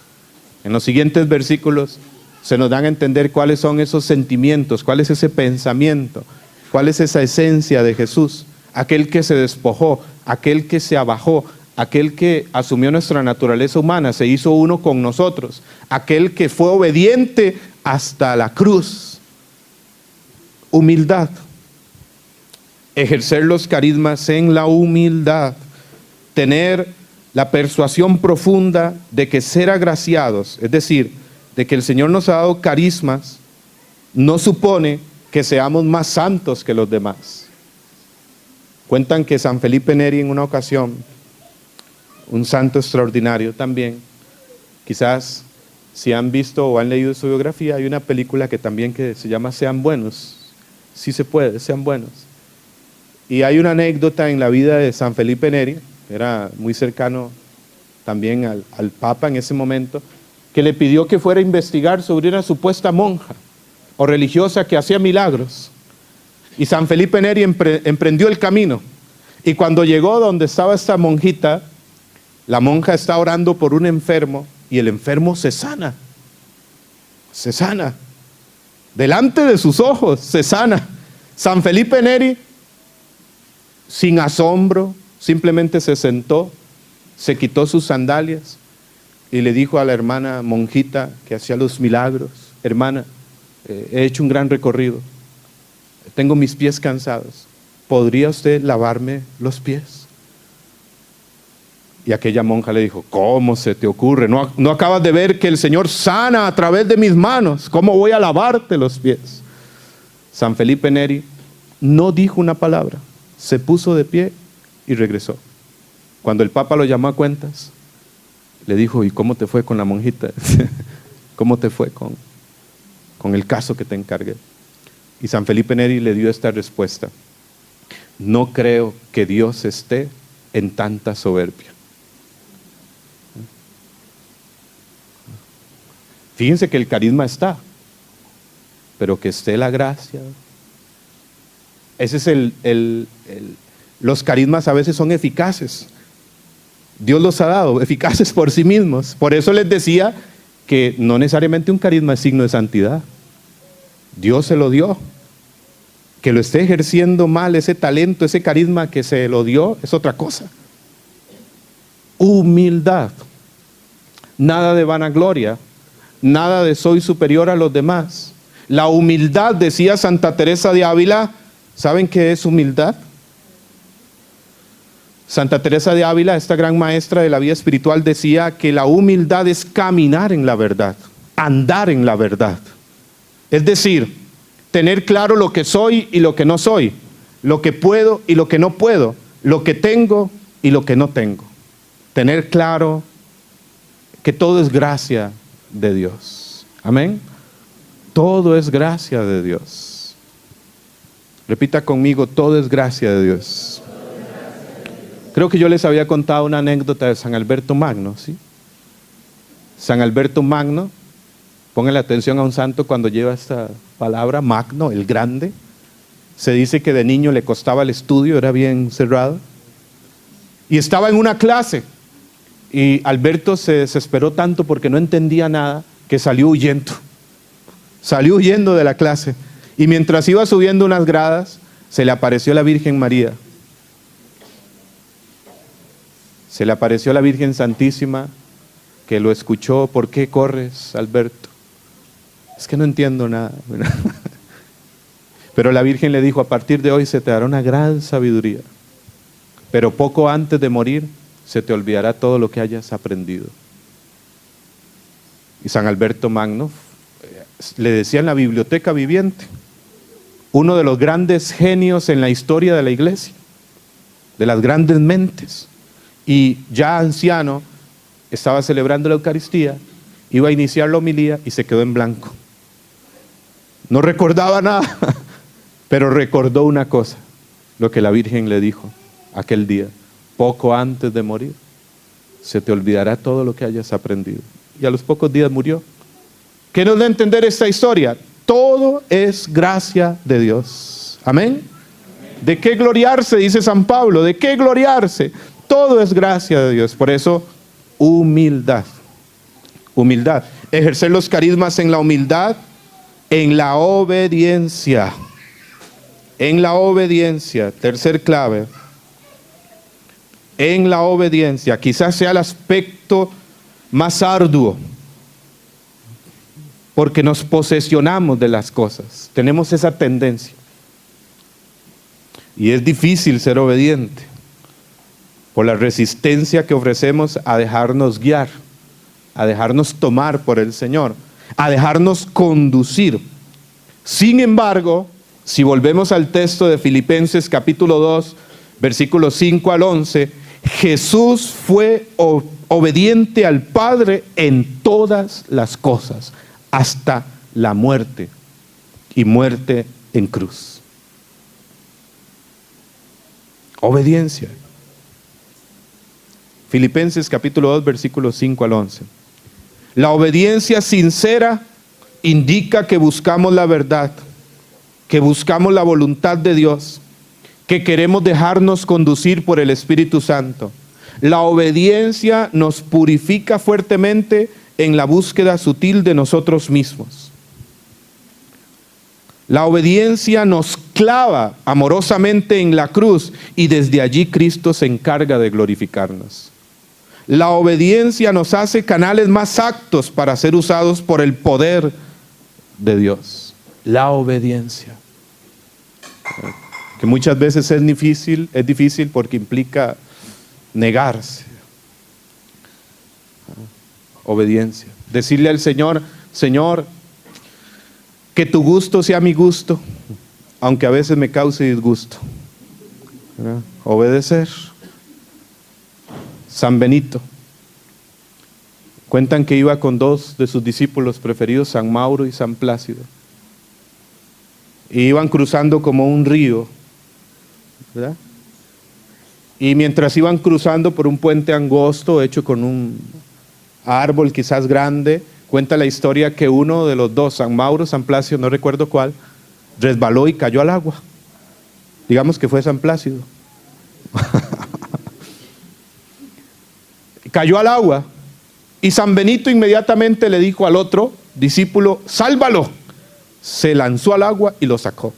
En los siguientes versículos se nos dan a entender cuáles son esos sentimientos, cuál es ese pensamiento, cuál es esa esencia de Jesús, aquel que se despojó, aquel que se abajó, aquel que asumió nuestra naturaleza humana, se hizo uno con nosotros, aquel que fue obediente hasta la cruz. Humildad. Ejercer los carismas en la humildad. Tener la persuasión profunda de que ser agraciados, es decir, de que el Señor nos ha dado carismas, no supone que seamos más santos que los demás. Cuentan que San Felipe Neri en una ocasión, un santo extraordinario también, quizás Si han visto o han leído su biografía, hay una película que también que se llama Sean Buenos. Sí se puede, sean buenos. Y hay una anécdota en la vida de San Felipe Neri, era muy cercano también al Papa en ese momento, que le pidió que fuera a investigar sobre una supuesta monja o religiosa que hacía milagros. Y San Felipe Neri emprendió el camino. Y cuando llegó donde estaba esta monjita, la monja está orando por un enfermo y el enfermo se sana. Se sana. Delante de sus ojos se sana. San Felipe Neri, sin asombro, simplemente se sentó, se quitó sus sandalias y le dijo a la hermana monjita que hacía los milagros: hermana, he hecho un gran recorrido, tengo mis pies cansados, ¿podría usted lavarme los pies? Y aquella monja le dijo: ¿cómo se te ocurre? ¿No acabas de ver que el Señor sana a través de mis manos? ¿Cómo voy a lavarte los pies? San Felipe Neri no dijo una palabra, se puso de pie y regresó. Cuando el Papa lo llamó a cuentas, le dijo: ¿y cómo te fue con la monjita? ¿Cómo te fue con el caso que te encargué? Y San Felipe Neri le dio esta respuesta: no creo que Dios esté en tanta soberbia. Fíjense que el carisma está, pero que esté la gracia. Ese es los carismas a veces son eficaces. Dios los ha dado, eficaces por sí mismos. Por eso les decía que no necesariamente un carisma es signo de santidad. Dios se lo dio. Que lo esté ejerciendo mal, ese talento, ese carisma que se lo dio, es otra cosa. Humildad. Nada de vanagloria, nada de soy superior a los demás. La humildad, decía Santa Teresa de Ávila. ¿Saben qué es humildad? Santa Teresa de Ávila, esta gran maestra de la vida espiritual, decía que la humildad es caminar en la verdad, andar en la verdad. Es decir, tener claro lo que soy y lo que no soy, lo que puedo y lo que no puedo, lo que tengo y lo que no tengo. Tener claro que todo es gracia de Dios. Amén. Todo es gracia de Dios. Repita conmigo: todo es gracia de Dios. Creo que yo les había contado una anécdota de San Alberto Magno, ¿sí? San Alberto Magno, pónganle atención a un santo cuando lleva esta palabra, Magno, el grande. Se dice que de niño le costaba el estudio, era bien cerrado. Y estaba en una clase y Alberto se desesperó tanto porque no entendía nada que salió huyendo. Salió huyendo de la clase. Y mientras iba subiendo unas gradas, se le apareció la Virgen María. Se le apareció la Virgen Santísima, que lo escuchó. ¿Por qué corres, Alberto? Es que no entiendo nada. Pero la Virgen le dijo: a partir de hoy se te dará una gran sabiduría, pero poco antes de morir se te olvidará todo lo que hayas aprendido. Y San Alberto Magno, le decían la biblioteca viviente, uno de los grandes genios en la historia de la iglesia, de las grandes mentes. Y ya anciano, estaba celebrando la Eucaristía, iba a iniciar la homilía y se quedó en blanco. No recordaba nada, pero recordó una cosa, lo que la Virgen le dijo aquel día: poco antes de morir, se te olvidará todo lo que hayas aprendido. Y a los pocos días murió. ¿Qué nos da a entender esta historia? Todo es gracia de Dios. Amén. ¿De qué gloriarse? Dice San Pablo. ¿De qué gloriarse? Todo es gracia de Dios. Por eso, humildad. Humildad. Ejercer los carismas en la humildad, en la obediencia. En la obediencia. Tercer clave. En la obediencia. Quizás sea el aspecto más arduo, porque nos posesionamos de las cosas. Tenemos esa tendencia. Y es difícil ser obediente por la resistencia que ofrecemos a dejarnos guiar, a dejarnos tomar por el Señor, a dejarnos conducir. Sin embargo, si volvemos al texto de Filipenses capítulo 2, versículos 5 al 11, Jesús fue obediente al Padre en todas las cosas, hasta la muerte, y muerte en cruz. Obediencia. Filipenses capítulo 2, versículos 5 al 11. La obediencia sincera indica que buscamos la verdad, que buscamos la voluntad de Dios, que queremos dejarnos conducir por el Espíritu Santo. La obediencia nos purifica fuertemente en la búsqueda sutil de nosotros mismos. La obediencia nos clava amorosamente en la cruz y desde allí Cristo se encarga de glorificarnos. La obediencia nos hace canales más aptos para ser usados por el poder de Dios. La obediencia, que muchas veces es difícil porque implica negarse. Obediencia. Decirle al Señor, Señor, que tu gusto sea mi gusto, aunque a veces me cause disgusto. ¿Verdad? Obedecer. San Benito. Cuentan que iba con dos de sus discípulos preferidos, San Mauro y San Plácido. Y iban cruzando como un río, ¿verdad? Y mientras iban cruzando por un puente angosto hecho con un árbol quizás grande, cuenta la historia que uno de los dos, San Mauro, San Plácido, no recuerdo cuál, resbaló y cayó al agua. Digamos que fue San Plácido. Cayó al agua y San Benito inmediatamente le dijo al otro discípulo, sálvalo. Se lanzó al agua y lo sacó.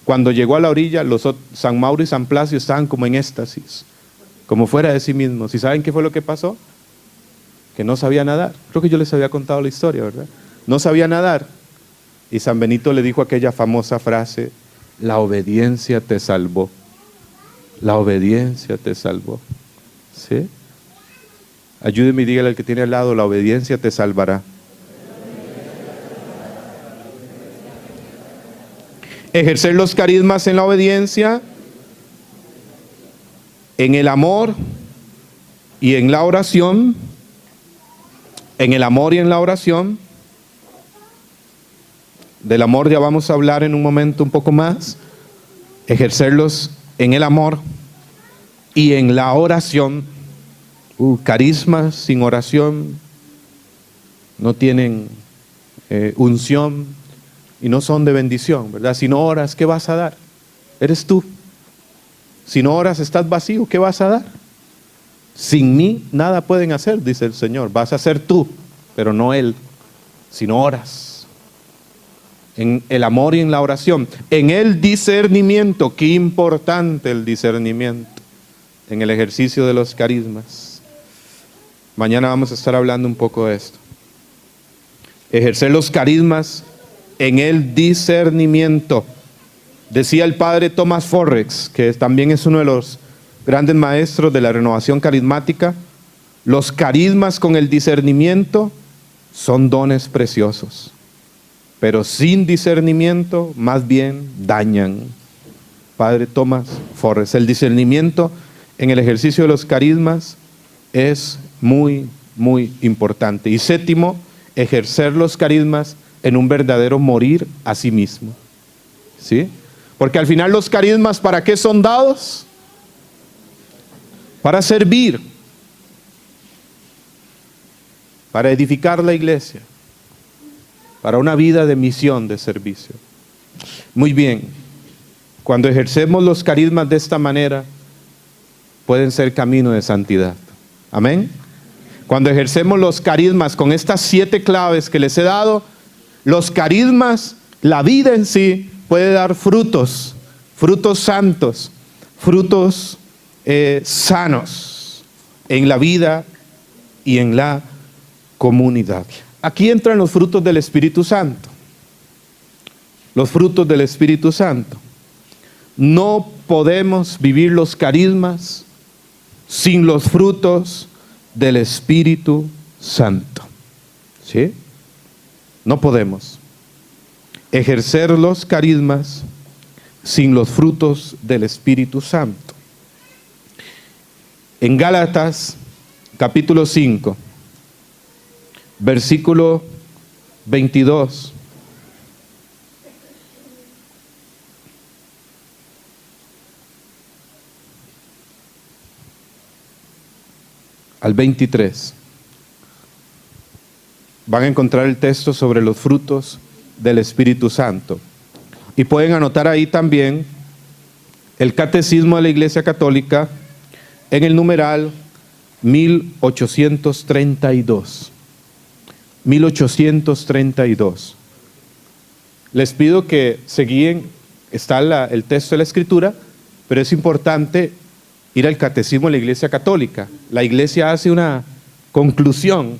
Cuando llegó a la orilla, San Mauro y San Plácido estaban como en éxtasis, como fuera de sí mismos. ¿Y saben qué fue lo que pasó? Que no sabía nadar. Creo que yo les había contado la historia, ¿verdad? No sabía nadar. Y San Benito le dijo aquella famosa frase, la obediencia te salvó. La obediencia te salvó. ¿Sí? Ayúdeme y dígale al que tiene al lado, la obediencia te salvará. Ejercer los carismas en la obediencia, en el amor y en la oración. En el amor y en la oración. Del amor ya vamos a hablar en un momento un poco más. Ejercerlos en el amor y en la oración. Carismas sin oración no tienen unción y no son de bendición, ¿verdad? Si no oras, ¿qué vas a dar? Eres tú. Si no oras, estás vacío, ¿qué vas a dar? Sin mí nada pueden hacer, dice el Señor. Vas a ser tú, pero no Él. Si no oras. En el amor y en la oración. En el discernimiento. Qué importante el discernimiento. En el ejercicio de los carismas. Mañana vamos a estar hablando un poco de esto. Ejercer los carismas en el discernimiento. Decía el padre Thomas Forrex, que también es uno de los grandes maestros de la renovación carismática, los carismas con el discernimiento son dones preciosos, pero sin discernimiento más bien dañan. Padre Thomas Forrex, el discernimiento en el ejercicio de los carismas es muy, muy importante. Y séptimo, ejercer los carismas en un verdadero morir a sí mismo. ¿Sí? Porque al final los carismas, ¿para qué son dados? Para servir, para edificar la iglesia, para una vida de misión, de servicio. Muy bien, cuando ejercemos los carismas de esta manera, pueden ser camino de santidad. Amén. Cuando ejercemos los carismas con estas 7 claves que les he dado, los carismas, la vida en sí, puede dar frutos, frutos santos, frutos sanos en la vida y en la comunidad. Aquí entran los frutos del Espíritu Santo. Los frutos del Espíritu Santo. No podemos vivir los carismas sin los frutos del Espíritu Santo. ¿Sí? No podemos ejercer los carismas sin los frutos del Espíritu Santo. En Gálatas capítulo 5, versículo 22. Al 23. Van a encontrar el texto sobre los frutos del Espíritu Santo. Y pueden anotar ahí también el Catecismo de la Iglesia Católica en el numeral 1832. 1832. Les pido que se guíen, está el texto de la Escritura, pero es importante ir al Catecismo de la Iglesia Católica. La Iglesia hace una conclusión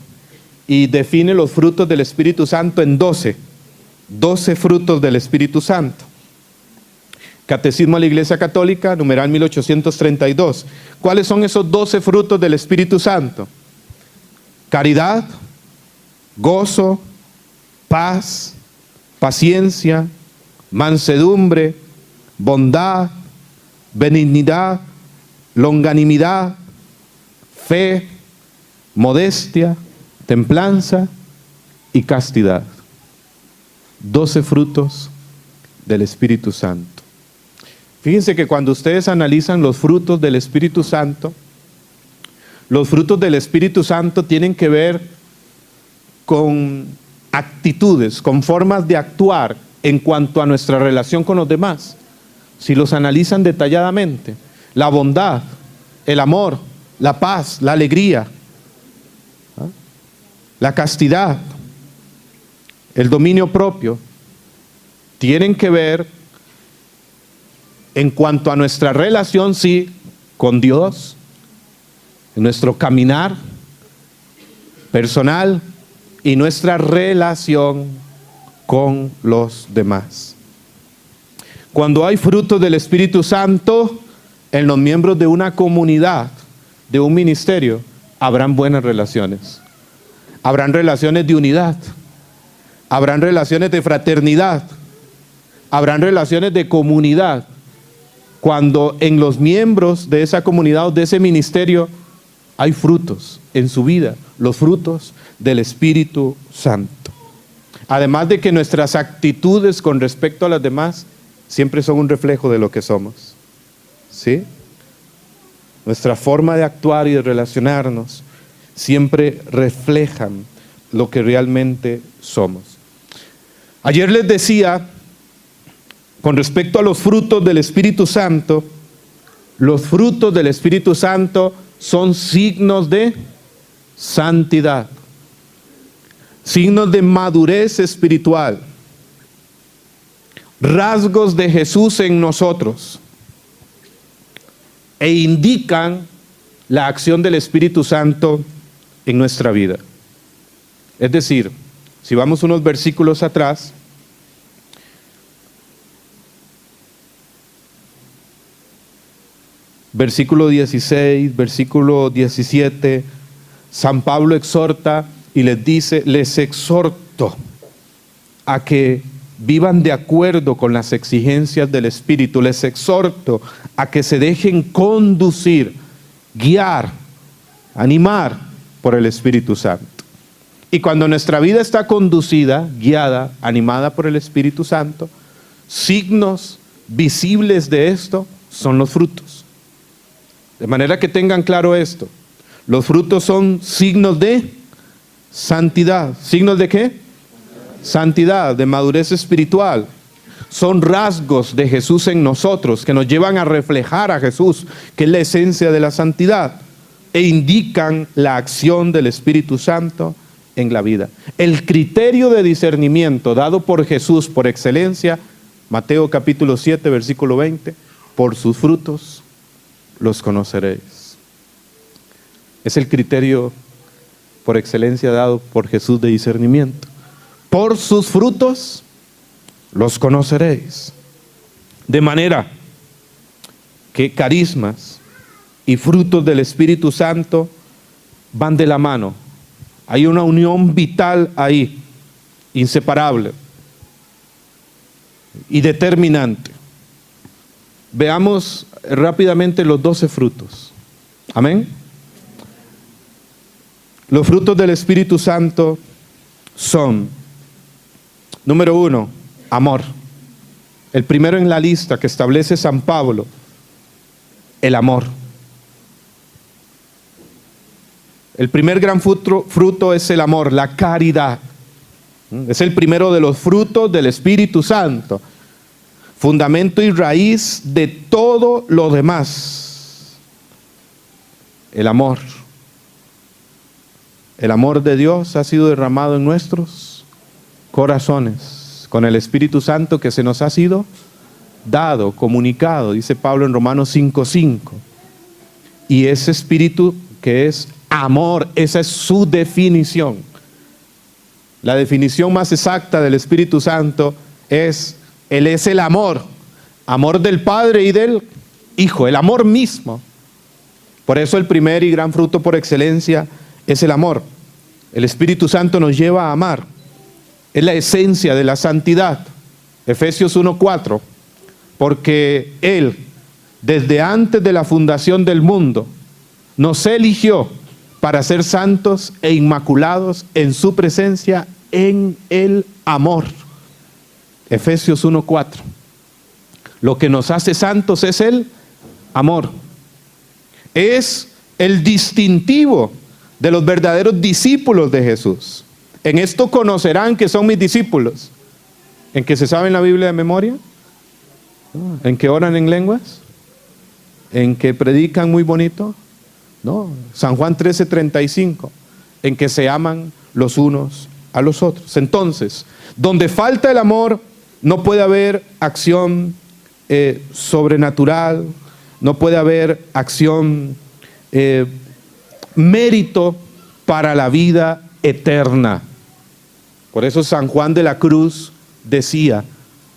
y define los frutos del Espíritu Santo en 12 frutos del Espíritu Santo. Catecismo de la Iglesia Católica, numeral 1832. ¿Cuáles son esos 12 frutos del Espíritu Santo? Caridad, gozo, paz, paciencia, mansedumbre, bondad, benignidad, longanimidad, fe, modestia, templanza y castidad. 12 frutos del Espíritu Santo. Fíjense que cuando ustedes analizan los frutos del Espíritu Santo, los frutos del Espíritu Santo tienen que ver con actitudes, con formas de actuar en cuanto a nuestra relación con los demás. Si los analizan detalladamente, la bondad, el amor, la paz, la alegría, la castidad, el dominio propio, tienen que ver en cuanto a nuestra relación, sí, con Dios, en nuestro caminar personal y nuestra relación con los demás. Cuando hay frutos del Espíritu Santo en los miembros de una comunidad, de un ministerio, habrán buenas relaciones. Habrán relaciones de unidad, habrán relaciones de fraternidad, habrán relaciones de comunidad. Cuando en los miembros de esa comunidad o de ese ministerio hay frutos en su vida, los frutos del Espíritu Santo. Además de que nuestras actitudes con respecto a las demás siempre son un reflejo de lo que somos. ¿Sí? Nuestra forma de actuar y de relacionarnos siempre reflejan lo que realmente somos. Ayer les decía, con respecto a los frutos del Espíritu Santo, los frutos del Espíritu Santo son signos de santidad, signos de madurez espiritual, rasgos de Jesús en nosotros, e indican la acción del Espíritu Santo en nuestra vida. Es decir, si vamos unos versículos atrás, versículo 16, versículo 17, San Pablo exhorta y les dice, les exhorto a que vivan de acuerdo con las exigencias del Espíritu, les exhorto a que se dejen conducir, guiar, animar por el Espíritu Santo. Y cuando nuestra vida está conducida, guiada, animada por el Espíritu Santo, signos visibles de esto son los frutos. De manera que tengan claro esto. Los frutos son signos de santidad. ¿Signos de qué? Santidad, de madurez espiritual. Son rasgos de Jesús en nosotros que nos llevan a reflejar a Jesús, que es la esencia de la santidad, e indican la acción del Espíritu Santo en la vida. El criterio de discernimiento dado por Jesús por excelencia, Mateo capítulo 7, versículo 20, por sus frutos los conoceréis. Es el criterio por excelencia dado por Jesús de discernimiento. Por sus frutos los conoceréis. De manera que carismas y frutos del Espíritu Santo van de la mano. Hay una unión vital ahí, inseparable y determinante. Veamos rápidamente los 12 frutos. Amén. Los frutos del Espíritu Santo son, número 1, amor. El primero en la lista que establece San Pablo, el amor. El primer gran fruto es el amor, la caridad. Es el primero de los frutos del Espíritu Santo. Fundamento y raíz de todo lo demás. El amor. El amor de Dios ha sido derramado en nuestros corazones con el Espíritu Santo que se nos ha sido dado, comunicado, dice Pablo en Romanos 5:5. Y ese Espíritu que es amor, esa es su definición. La definición más exacta del Espíritu Santo es, Él es el amor, amor del Padre y del Hijo, el amor mismo. Por eso el primer y gran fruto por excelencia es el amor. El Espíritu Santo nos lleva a amar. Es la esencia de la santidad. Efesios 1:4. Porque Él, desde antes de la fundación del mundo, nos eligió para ser santos e inmaculados en su presencia en el amor. Efesios 1:4. Lo que nos hace santos es el amor. Es el distintivo de los verdaderos discípulos de Jesús. En esto conocerán que son mis discípulos. ¿En que se saben la Biblia de memoria? ¿En que oran en lenguas? ¿En que predican muy bonito? No. San Juan 13:35. En que se aman los unos a los otros. Entonces, donde falta el amor, no puede haber acción sobrenatural, no puede haber acción, mérito para la vida eterna. Por eso San Juan de la Cruz decía,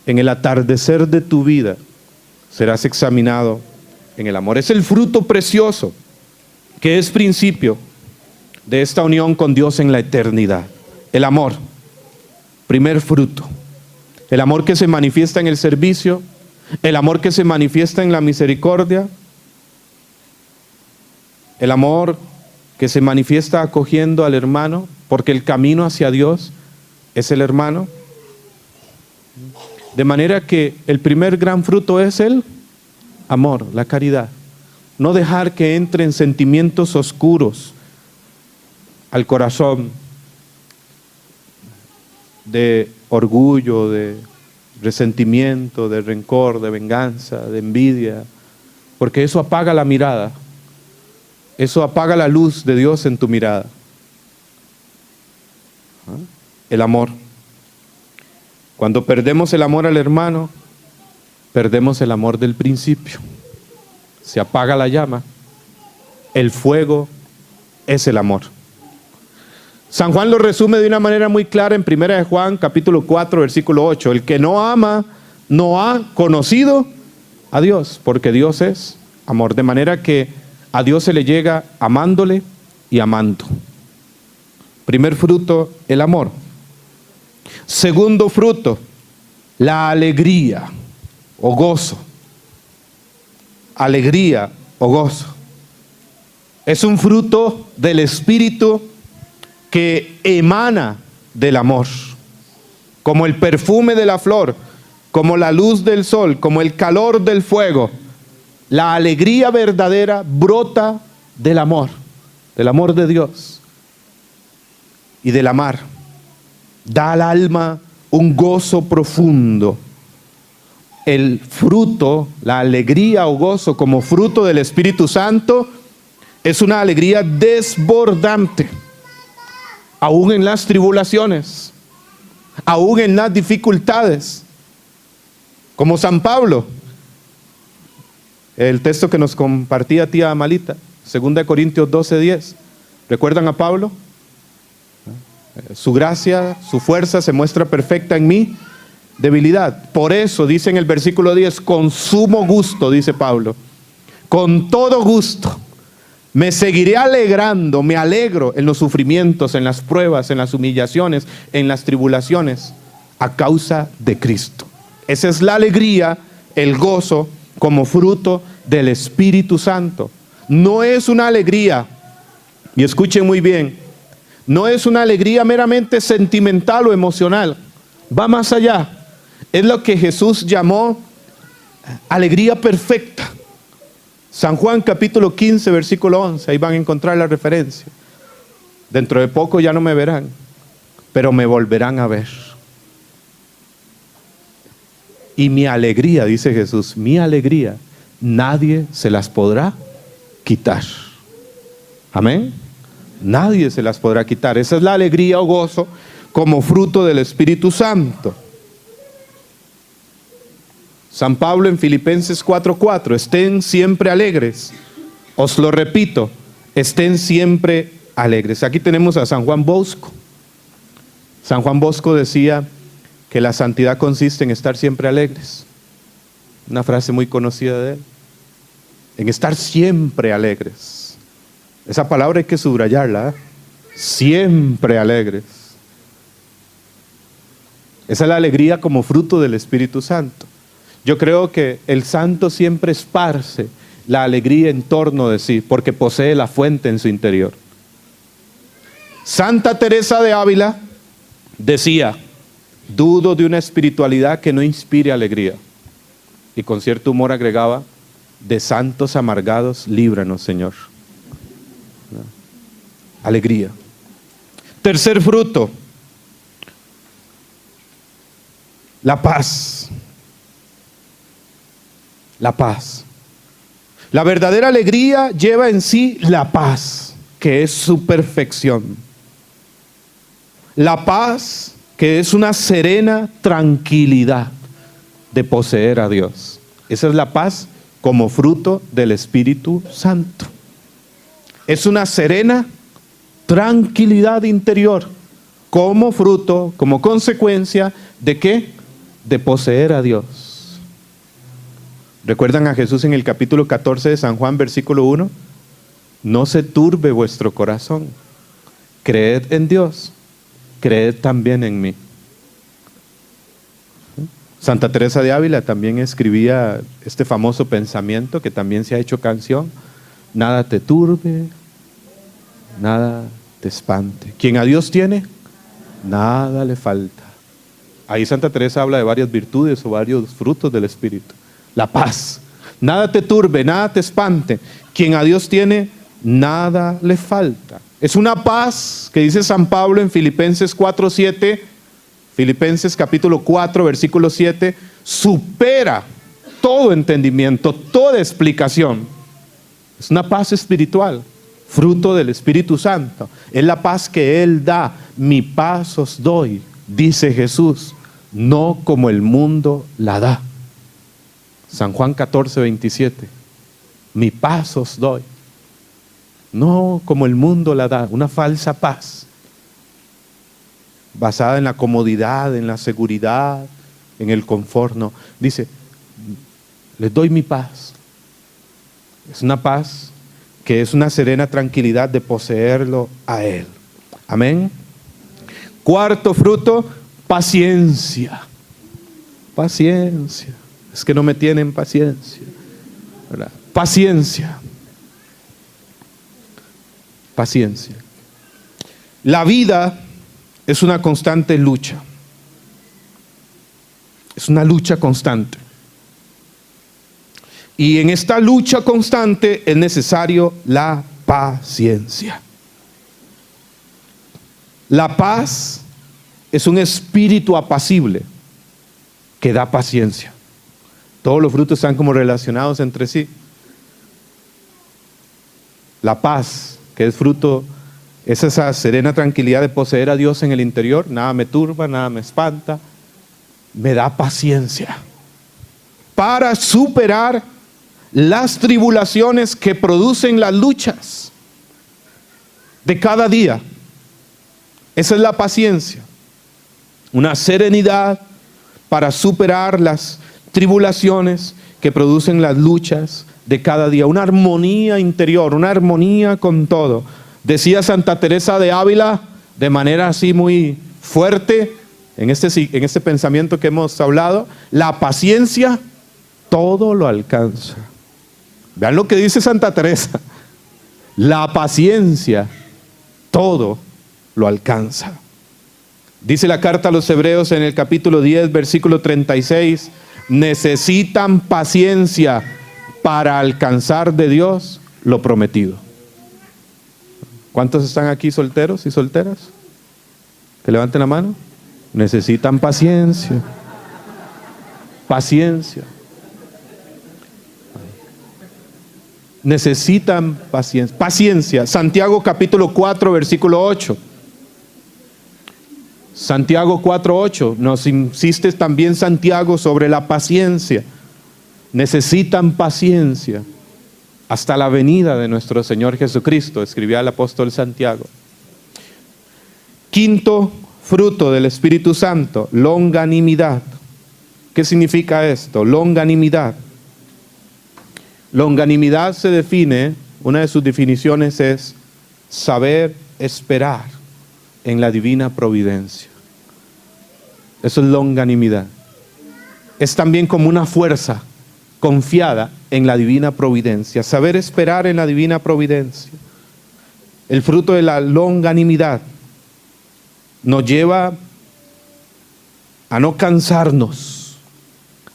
en el atardecer de tu vida serás examinado en el amor. Es el fruto precioso que es principio de esta unión con Dios en la eternidad. El amor, primer fruto. El amor que se manifiesta en el servicio, el amor que se manifiesta en la misericordia, el amor que se manifiesta acogiendo al hermano, porque el camino hacia Dios es el hermano. De manera que el primer gran fruto es el amor, la caridad. No dejar que entren sentimientos oscuros al corazón de orgullo, de resentimiento, de rencor, de venganza, de envidia, porque eso apaga la mirada, eso apaga la luz de Dios en tu mirada. El amor. Cuando perdemos el amor al hermano, perdemos el amor del principio. Se apaga la llama. El fuego es el amor. San Juan lo resume de una manera muy clara en 1 de Juan, capítulo 4, versículo 8. El que no ama, no ha conocido a Dios, porque Dios es amor. De manera que a Dios se le llega amándole y amando. Primer fruto, el amor. Segundo fruto, la alegría o gozo. Alegría o gozo. Es un fruto del Espíritu que emana del amor, como el perfume de la flor, como la luz del sol, como el calor del fuego. La alegría verdadera brota del amor de Dios y del amar. Da al alma un gozo profundo. El fruto, la alegría o gozo como fruto del Espíritu Santo es una alegría desbordante, aún en las tribulaciones, aún en las dificultades, como San Pablo. El texto que nos compartía tía Amalita, 2 Corintios 12:10. ¿Recuerdan a Pablo? Su gracia, su fuerza se muestra perfecta en mi debilidad. Por eso dice en el versículo 10, con sumo gusto, dice Pablo, con todo gusto, me seguiré alegrando, me alegro en los sufrimientos, en las pruebas, en las humillaciones, en las tribulaciones, a causa de Cristo. Esa es la alegría, el gozo, como fruto del Espíritu Santo. No es una alegría, y escuchen muy bien, No es una alegría meramente sentimental o emocional. Va más allá. Es lo que Jesús llamó alegría perfecta. San Juan capítulo 15, versículo 11. Ahí van a encontrar la referencia. Dentro de poco ya no me verán, pero me volverán a ver. Y mi alegría, dice Jesús, mi alegría, nadie se las podrá quitar. Amén. Nadie se las podrá quitar. Esa es la alegría o gozo como fruto del Espíritu Santo. San Pablo en Filipenses 4:4, estén siempre alegres. Os lo repito, estén siempre alegres. Aquí tenemos a San Juan Bosco. San Juan Bosco decía que la santidad consiste en estar siempre alegres. Una frase muy conocida de él. En estar siempre alegres. Esa palabra hay que subrayarla, ¿eh? Siempre alegres. Esa es la alegría como fruto del Espíritu Santo. Yo creo que el santo siempre esparce la alegría en torno de sí, porque posee la fuente en su interior. Santa Teresa de Ávila decía: dudo de una espiritualidad que no inspire alegría. Y con cierto humor agregaba: de santos amargados, líbranos, Señor. Alegría. Tercer fruto, la paz. La paz. La verdadera alegría lleva en sí la paz, que es su perfección. La paz, que es una serena tranquilidad de poseer a Dios. Esa es la paz como fruto del Espíritu Santo. Es una serena tranquilidad interior como fruto, como consecuencia de ¿qué? De poseer a Dios. ¿Recuerdan a Jesús en el capítulo 14 de San Juan, versículo 1? No se turbe vuestro corazón. Creed en Dios, creed también en mí. Santa Teresa de Ávila también escribía este famoso pensamiento que también se ha hecho canción: nada te turbe, nada te espante. Quien a Dios tiene, nada le falta. Ahí Santa Teresa habla de varias virtudes o varios frutos del Espíritu. La paz. Nada te turbe, nada te espante. Quien a Dios tiene, nada le falta. Es una paz que dice San Pablo en Filipenses 4:7, Filipenses capítulo 4, versículo 7, supera todo entendimiento, toda explicación. Es una paz espiritual, fruto del Espíritu Santo. Es la paz que Él da. Mi paz os doy, dice Jesús, no como el mundo la da. San Juan 14:27, mi paz os doy, no como el mundo la da, una falsa paz, basada en la comodidad, en la seguridad, en el confort. No, dice, les doy mi paz. Es una paz que es una serena tranquilidad de poseerlo a Él. Amén. Cuarto fruto, paciencia. Paciencia. Es que no me tienen paciencia, ¿verdad? Paciencia. Paciencia. La vida es una constante lucha. Es una lucha constante. Y en esta lucha constante es necesario la paciencia. La paz es un espíritu apacible que da paciencia. Todos los frutos están como relacionados entre sí. La paz, que es fruto, es esa serena tranquilidad de poseer a Dios en el interior. Nada me turba, nada me espanta. Me da paciencia para superar las tribulaciones que producen las luchas de cada día. Esa es la paciencia. Una serenidad para superar las tribulaciones que producen las luchas de cada día. Una armonía interior, una armonía con todo. Decía Santa Teresa de Ávila de manera así muy fuerte en este pensamiento que hemos hablado: la paciencia todo lo alcanza. Vean lo que dice Santa Teresa: la paciencia todo lo alcanza. Dice la carta a los Hebreos en el capítulo 10, versículo 36, necesitan paciencia para alcanzar de Dios lo prometido. ¿Cuántos están aquí solteros y solteras? Que levanten la mano. Necesitan paciencia. Paciencia. Necesitan paciencia. Paciencia. Santiago capítulo 4, versículo 8. Santiago 4:8, nos insiste también Santiago sobre la paciencia. Necesitan paciencia hasta la venida de nuestro Señor Jesucristo, escribía el apóstol Santiago. Quinto fruto del Espíritu Santo, longanimidad. ¿Qué significa esto? Longanimidad. Longanimidad se define, una de sus definiciones es saber esperar en la divina providencia. Eso es longanimidad. Es también como una fuerza confiada en la divina providencia. Saber esperar en la divina providencia. El fruto de la longanimidad nos lleva a no cansarnos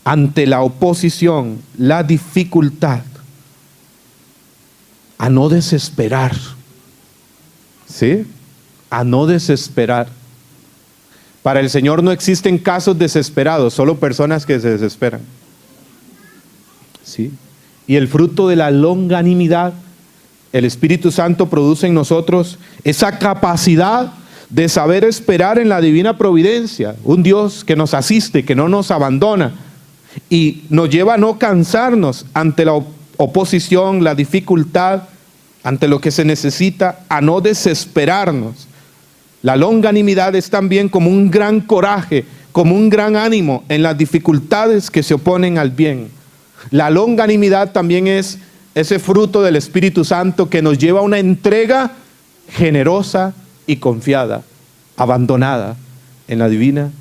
ante la oposición, la dificultad, a no desesperar. ¿Sí? A no desesperar. Para el Señor no existen casos desesperados, solo personas que se desesperan. ¿Sí? Y el fruto de la longanimidad, el Espíritu Santo produce en nosotros esa capacidad de saber esperar en la divina providencia, un Dios que nos asiste, que no nos abandona y nos lleva a no cansarnos ante la oposición, la dificultad, ante lo que se necesita, a no desesperarnos. La longanimidad es también como un gran coraje, como un gran ánimo en las dificultades que se oponen al bien. La longanimidad también es ese fruto del Espíritu Santo que nos lleva a una entrega generosa y confiada, abandonada en la divina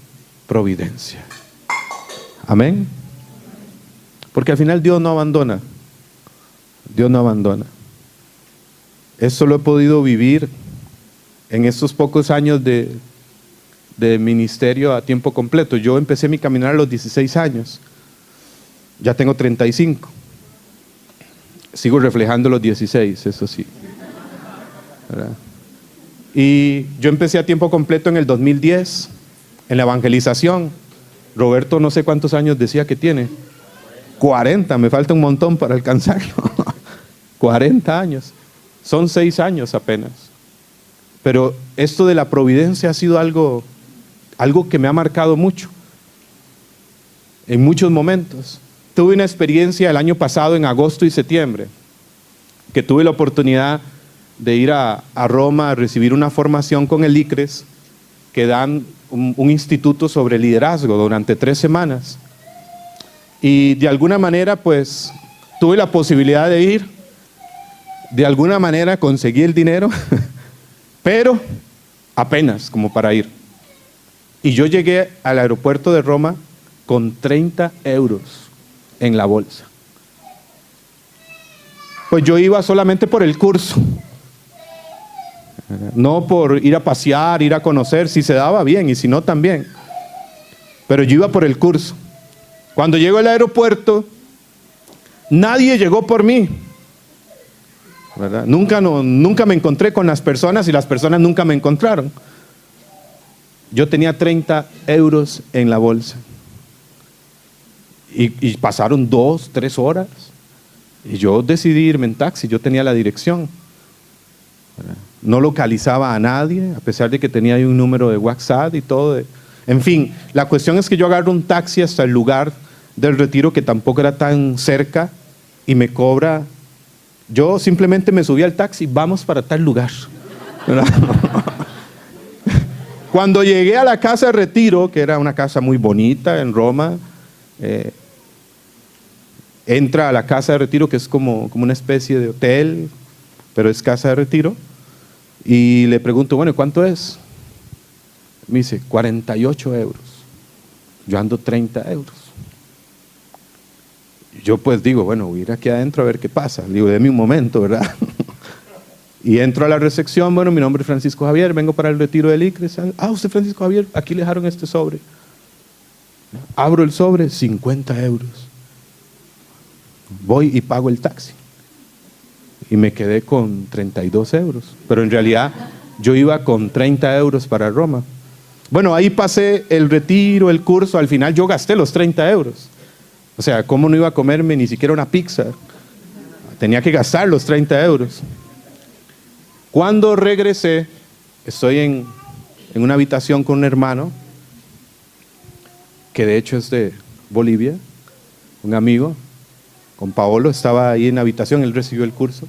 providencia. Amén. Porque al final Dios no abandona. Dios no abandona. Esto lo he podido vivir en estos pocos años de ministerio a tiempo completo. Yo empecé mi caminar a los 16 años. Ya tengo 35. Sigo reflejando los 16, eso sí. ¿Verdad? Y yo empecé a tiempo completo en el 2010, en la evangelización. Roberto no sé cuántos años decía que tiene. 40, me falta un montón para alcanzarlo. 40 años. Son 6 años apenas. Pero esto de la providencia ha sido algo que me ha marcado mucho. En muchos momentos. Tuve una experiencia el año pasado en agosto y septiembre, que tuve la oportunidad de ir a Roma a recibir una formación con el ICRES, que dan un instituto sobre liderazgo durante 3 semanas. Y de alguna manera pues tuve la posibilidad de ir, de alguna manera conseguí el dinero, pero apenas como para ir. Y yo llegué al aeropuerto de Roma con 30 euros en la bolsa. Pues yo iba solamente por el curso, no por ir a pasear, ir a conocer, si se daba bien y si no también. Pero yo iba por el curso. Cuando llego al aeropuerto, nadie llegó por mí, ¿verdad? Nunca me encontré con las personas y las personas nunca me encontraron. Yo tenía 30 euros en la bolsa. Y pasaron 2, 3 horas. Y yo decidí irme en taxi, yo tenía la dirección. ¿Verdad? No localizaba a nadie, a pesar de que tenía ahí un número de WhatsApp y todo. En fin, la cuestión es que yo agarro un taxi hasta el lugar del retiro, que tampoco era tan cerca, y me cobra. Yo simplemente me subí al taxi, vamos para tal lugar. Cuando llegué a la casa de retiro, que era una casa muy bonita en Roma, entra a la casa de retiro, que es como una especie de hotel, pero es casa de retiro, y le pregunto, bueno, ¿cuánto es? Me dice, 48 euros. Yo ando 30 euros. Yo pues digo, bueno, voy a ir aquí adentro a ver qué pasa. Le digo, déme un momento, ¿verdad? Y entro a la recepción, bueno, mi nombre es Francisco Javier, vengo para el retiro del ICRES. Ah, usted Francisco Javier, aquí le dejaron este sobre. Abro el sobre, 50 euros. Voy y pago el taxi. Y me quedé con 32 euros. Pero en realidad yo iba con 30 euros para Roma. Bueno, ahí pasé el retiro, el curso, al final yo gasté los 30 euros. O sea, ¿cómo no iba a comerme ni siquiera una pizza? Tenía que gastar los 30 euros. Cuando regresé, estoy en una habitación con un hermano, que de hecho es de Bolivia, un amigo, con Paolo, estaba ahí en la habitación, él recibió el curso.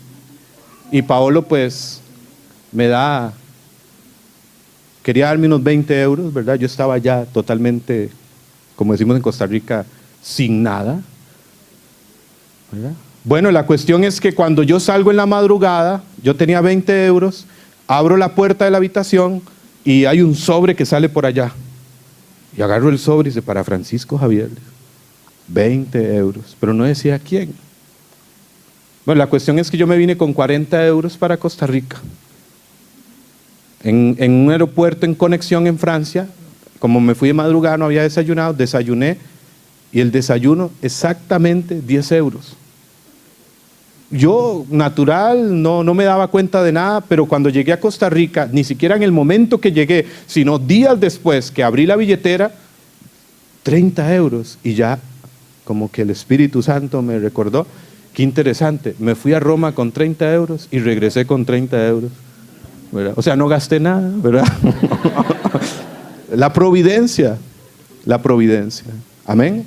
Y Paolo pues quería darme unos 20 euros, ¿verdad? Yo estaba ya totalmente, como decimos en Costa Rica, sin nada, ¿verdad? Bueno, la cuestión es que cuando yo salgo en la madrugada, yo tenía 20 euros, abro la puerta de la habitación y hay un sobre que sale por allá. Y agarro el sobre y dice, para Francisco Javier, 20 euros, pero no decía quién. Bueno, la cuestión es que yo me vine con 40 euros para Costa Rica. En un aeropuerto en conexión en Francia, como me fui de madrugada, no había desayunado, desayuné y el desayuno exactamente 10 euros. Yo, natural, no me daba cuenta de nada, pero cuando llegué a Costa Rica, ni siquiera en el momento que llegué, sino días después que abrí la billetera, 30 euros, y ya como que el Espíritu Santo me recordó, qué interesante, me fui a Roma con 30 euros y regresé con 30 euros, ¿verdad? O sea, no gasté nada, ¿verdad? La providencia, amén.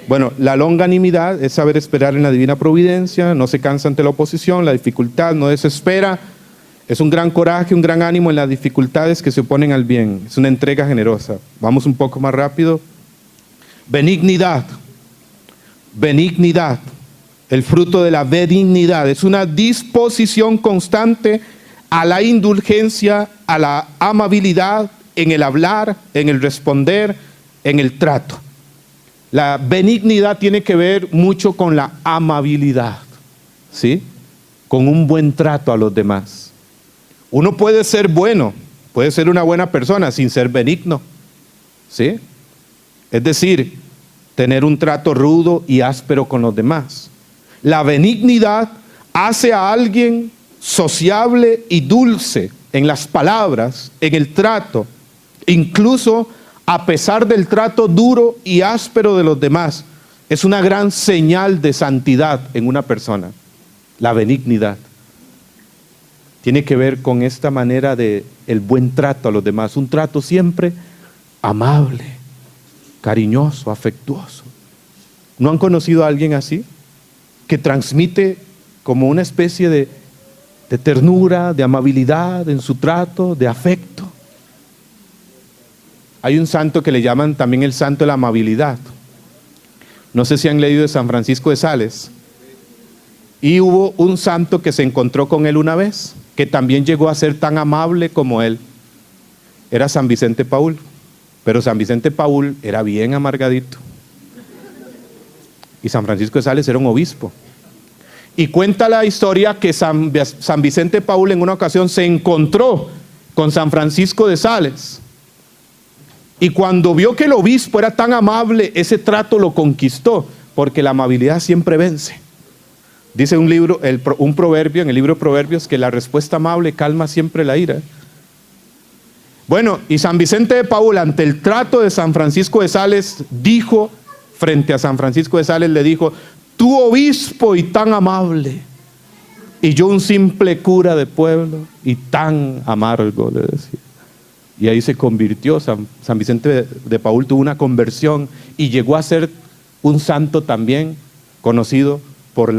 Bueno, la longanimidad es saber esperar en la divina providencia, no se cansa ante la oposición, la dificultad, no desespera, es un gran coraje, un gran ánimo en las dificultades que se oponen al bien, es una entrega generosa. Vamos un poco más rápido. Benignidad, el fruto de la benignidad, es una disposición constante a la indulgencia, a la amabilidad en el hablar, en el responder, en el trato. La benignidad tiene que ver mucho con la amabilidad, ¿sí? Con un buen trato a los demás. Uno puede ser bueno, puede ser una buena persona sin ser benigno, ¿sí? Es decir, tener un trato rudo y áspero con los demás. La benignidad hace a alguien sociable y dulce en las palabras, en el trato, incluso a pesar del trato duro y áspero de los demás. Es una gran señal de santidad en una persona. La benignidad tiene que ver con esta manera de el buen trato a los demás, un trato siempre amable, cariñoso, afectuoso. ¿No han conocido a alguien así? Que transmite como una especie de ternura, de amabilidad en su trato, de afecto. Hay un santo que le llaman también el santo de la amabilidad. No sé si han leído de San Francisco de Sales. Y hubo un santo que se encontró con él una vez, que también llegó a ser tan amable como él. Era San Vicente Paúl. Pero San Vicente Paúl era bien amargadito. Y San Francisco de Sales era un obispo. Y cuenta la historia que San Vicente Paúl en una ocasión se encontró con San Francisco de Sales. Y cuando vio que el obispo era tan amable, ese trato lo conquistó, porque la amabilidad siempre vence. Dice un proverbio en el libro de Proverbios que la respuesta amable calma siempre la ira. Bueno, y San Vicente de Paúl, ante el trato de San Francisco de Sales, dijo, frente a San Francisco de Sales, le dijo: tú obispo y tan amable, y yo un simple cura de pueblo y tan amargo, le decía. Y ahí se convirtió, San Vicente de Paúl tuvo una conversión y llegó a ser un santo también conocido por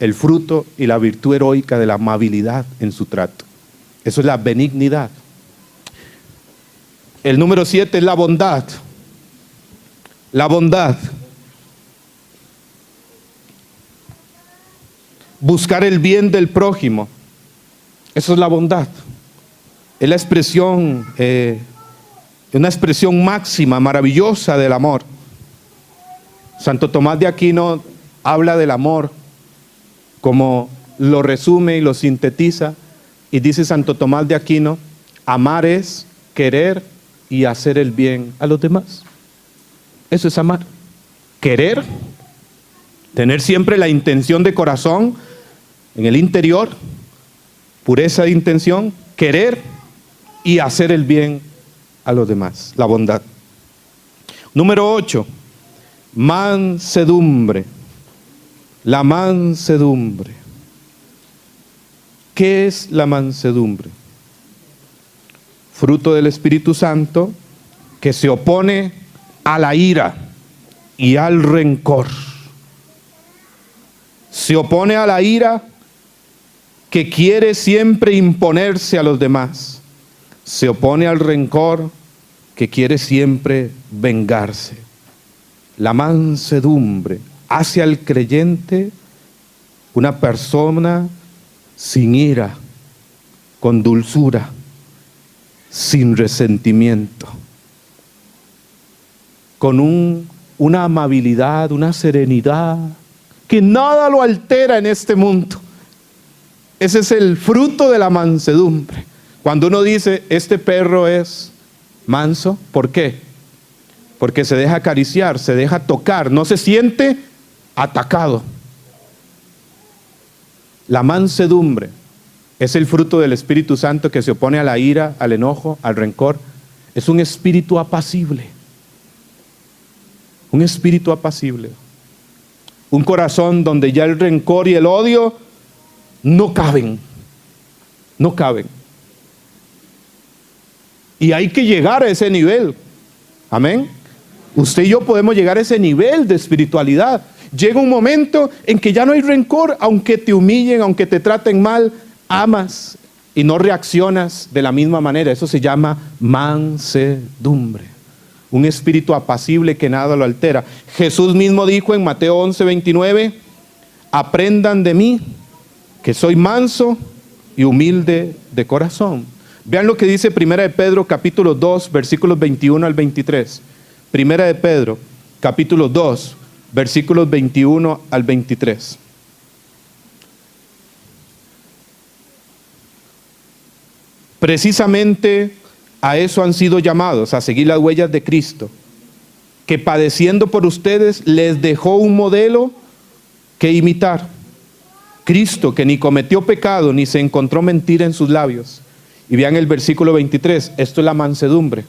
el fruto y la virtud heroica de la amabilidad en su trato. Eso es la benignidad. El número 7 es la bondad. La bondad. Buscar el bien del prójimo. Eso es la bondad. Es la expresión, una expresión máxima, maravillosa del amor. Santo Tomás de Aquino habla del amor como lo resume y lo sintetiza Y dice Santo Tomás de Aquino, amar es querer y hacer el bien a los demás. Eso es amar. Querer, tener siempre la intención de corazón en el interior, pureza de intención, querer y hacer el bien a los demás, la bondad. Número 8, mansedumbre. La mansedumbre. ¿Qué es la mansedumbre? Fruto del Espíritu Santo que se opone a la ira y al rencor. Se opone a la ira que quiere siempre imponerse a los demás. Se opone al rencor que quiere siempre vengarse. La mansedumbre hace al creyente una persona sin ira, con dulzura, sin resentimiento, con una amabilidad, una serenidad, que nada lo altera en este mundo. Ese es el fruto de la mansedumbre. Cuando uno dice, este perro es manso, ¿por qué? Porque se deja acariciar, se deja tocar, no se siente atacado. La mansedumbre es el fruto del Espíritu Santo que se opone a la ira, al enojo, al rencor. Es un espíritu apacible. Un espíritu apacible. Un corazón donde ya el rencor y el odio no caben. No caben. Y hay que llegar a ese nivel. Amén. Usted y yo podemos llegar a ese nivel de espiritualidad. Llega un momento en que ya no hay rencor, aunque te humillen, aunque te traten mal, amas y no reaccionas de la misma manera. Eso se llama mansedumbre. Un espíritu apacible que nada lo altera. Jesús mismo dijo en Mateo 11:29, aprendan de mí, que soy manso y humilde de corazón. Vean lo que dice Primera de Pedro, capítulo 2, versículos 21 al 23. Primera de Pedro, capítulo 2, versículos 21 al 23. Precisamente a eso han sido llamados, a seguir las huellas de Cristo, que padeciendo por ustedes les dejó un modelo que imitar. Cristo, que ni cometió pecado ni se encontró mentira en sus labios. Y vean el versículo 23, esto es la mansedumbre.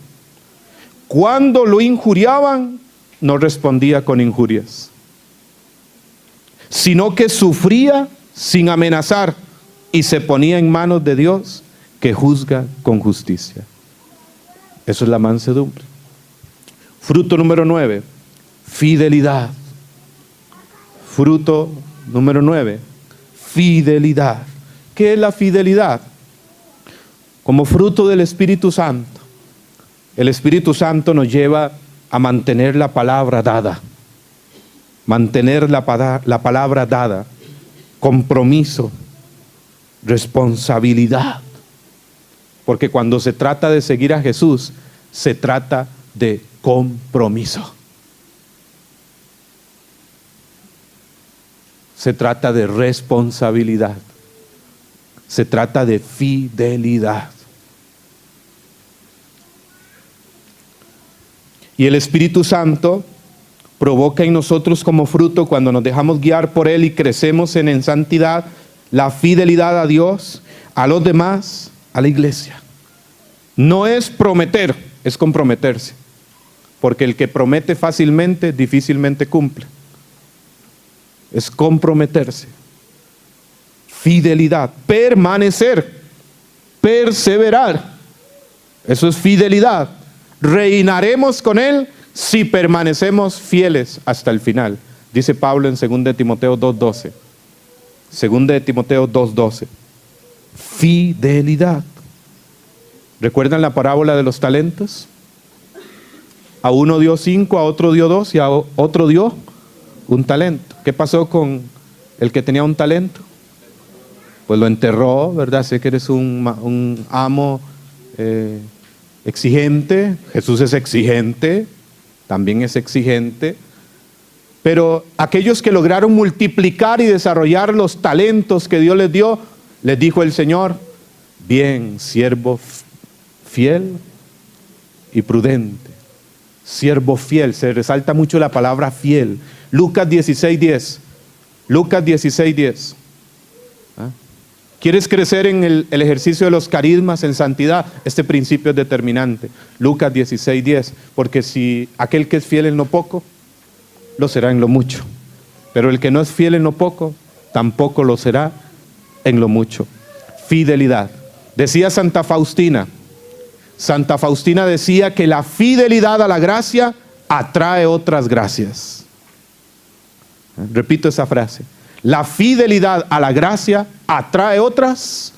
Cuando lo injuriaban, no respondía con injurias, sino que sufría sin amenazar y se ponía en manos de Dios, que juzga con justicia. Eso es la mansedumbre. Fruto número 9, fidelidad. Fruto número 9, fidelidad. ¿Qué es la fidelidad? Como fruto del Espíritu Santo. El Espíritu Santo nos lleva a mantener la palabra dada. Mantener la palabra dada. Compromiso. Responsabilidad. Porque cuando se trata de seguir a Jesús, se trata de compromiso. Se trata de responsabilidad. Se trata de fidelidad. Y el Espíritu Santo provoca en nosotros como fruto, cuando nos dejamos guiar por Él y crecemos en santidad, la fidelidad a Dios, a los demás, a la iglesia. No es prometer, es comprometerse. Porque el que promete fácilmente, difícilmente cumple. Es comprometerse. Fidelidad, permanecer, perseverar. Eso es fidelidad. Reinaremos con Él si permanecemos fieles hasta el final. Dice Pablo en 2 de Timoteo 2:12. 2 de Timoteo 2:12. Fidelidad. ¿Recuerdan la parábola de los talentos? A uno dio 5, a otro dio 2 y a otro dio un talento. ¿Qué pasó con el que tenía un talento? Pues lo enterró, ¿verdad? Sé que eres un amo exigente. Jesús es exigente, también es exigente. Pero aquellos que lograron multiplicar y desarrollar los talentos que Dios les dio, les dijo el Señor, Bien, siervo fiel y prudente. Siervo fiel, se resalta mucho la palabra fiel. Lucas 16:10. Lucas 16:10. ¿Ah? ¿Quieres crecer en el ejercicio de los carismas, en santidad? Este principio es determinante. Lucas 16:10. Porque si aquel que es fiel en lo poco, lo será en lo mucho. Pero el que no es fiel en lo poco, tampoco lo será en lo mucho. Fidelidad. Decía Santa Faustina. Santa Faustina decía que la fidelidad a la gracia atrae otras gracias. Repito esa frase. La fidelidad a la gracia atrae otras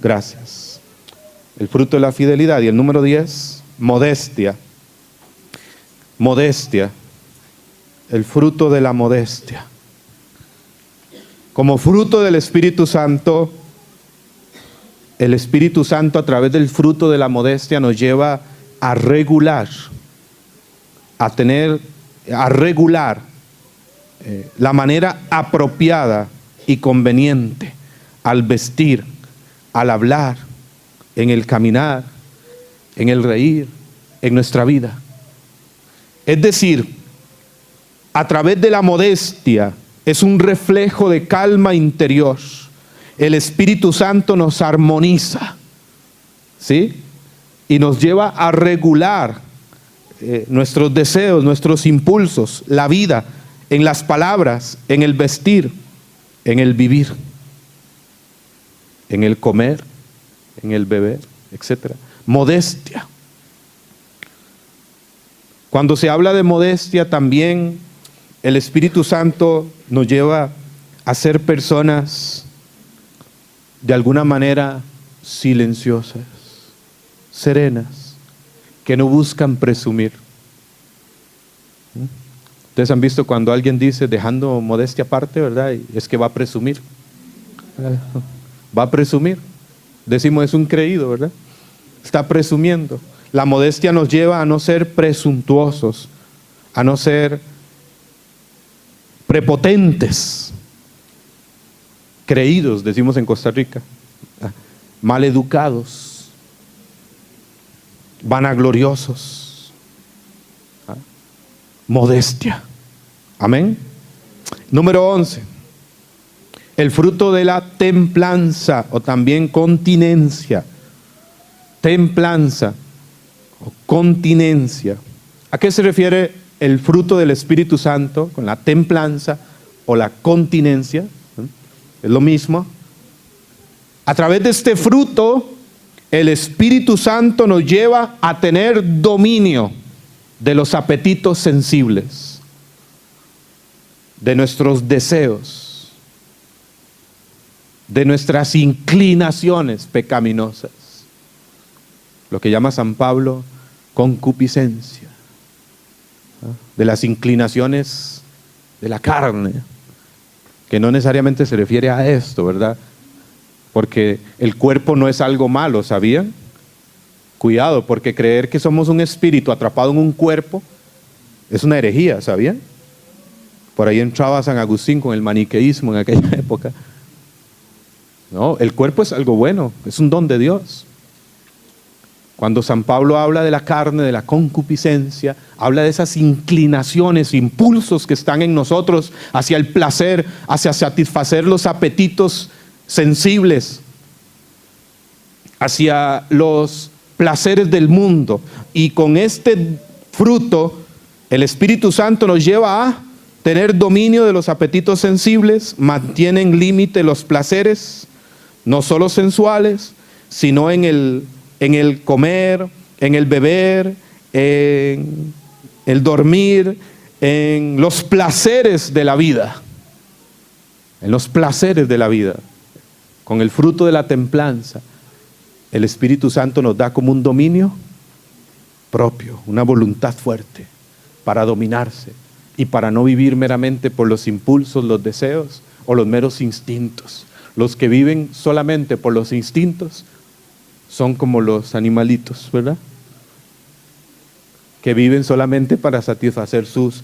gracias. El fruto de la fidelidad. Y el número 10, modestia. Modestia. El fruto de la modestia. Como fruto del Espíritu Santo, el Espíritu Santo a través del fruto de la modestia nos lleva a regular, a regular la manera apropiada y conveniente al vestir, al hablar, en el caminar, en el reír, en nuestra vida. Es decir, a través de la modestia es un reflejo de calma interior. El Espíritu Santo nos armoniza, ¿sí? Y nos lleva a regular nuestros deseos, nuestros impulsos, la vida, en las palabras, en el vestir, en el vivir, en el comer, en el beber, etc. Modestia. Cuando se habla de modestia también el Espíritu Santo nos lleva a ser personas de alguna manera silenciosas, serenas, que no buscan presumir. Ustedes han visto cuando alguien dice, dejando modestia aparte, ¿verdad? Y es que va a presumir. Va a presumir. Decimos, es un creído, ¿verdad? Está presumiendo. La modestia nos lleva a no ser presuntuosos, a no ser prepotentes, creídos, decimos en Costa Rica, maleducados, vanagloriosos. Modestia. Amén. Número 11. El fruto de la templanza o también continencia. Templanza o continencia. ¿A qué se refiere el fruto del Espíritu Santo con la templanza o la continencia? Es lo mismo. A través de este fruto, el Espíritu Santo nos lleva a tener dominio de los apetitos sensibles, de nuestros deseos, de nuestras inclinaciones pecaminosas. Lo que llama San Pablo concupiscencia, de las inclinaciones de la carne, que no necesariamente se refiere a esto, ¿verdad? Porque el cuerpo no es algo malo, ¿sabían? Cuidado, porque creer que somos un espíritu atrapado en un cuerpo es una herejía, ¿sabían? Por ahí entraba San Agustín con el maniqueísmo en aquella época. No, el cuerpo es algo bueno, es un don de Dios. Cuando San Pablo habla de la carne, de la concupiscencia, habla de esas inclinaciones, impulsos que están en nosotros hacia el placer, hacia satisfacer los apetitos sensibles, hacia los placeres del mundo. Y con este fruto, el Espíritu Santo nos lleva a tener dominio de los apetitos sensibles, mantiene en límite los placeres, no solo sensuales, sino en el comer, en el beber, en el dormir, en los placeres de la vida. En los placeres de la vida. Con el fruto de la templanza, el Espíritu Santo nos da como un dominio propio, una voluntad fuerte para dominarse y para no vivir meramente por los impulsos, los deseos o los meros instintos. Los que viven solamente por los instintos son como los animalitos, ¿verdad? Que viven solamente para satisfacer sus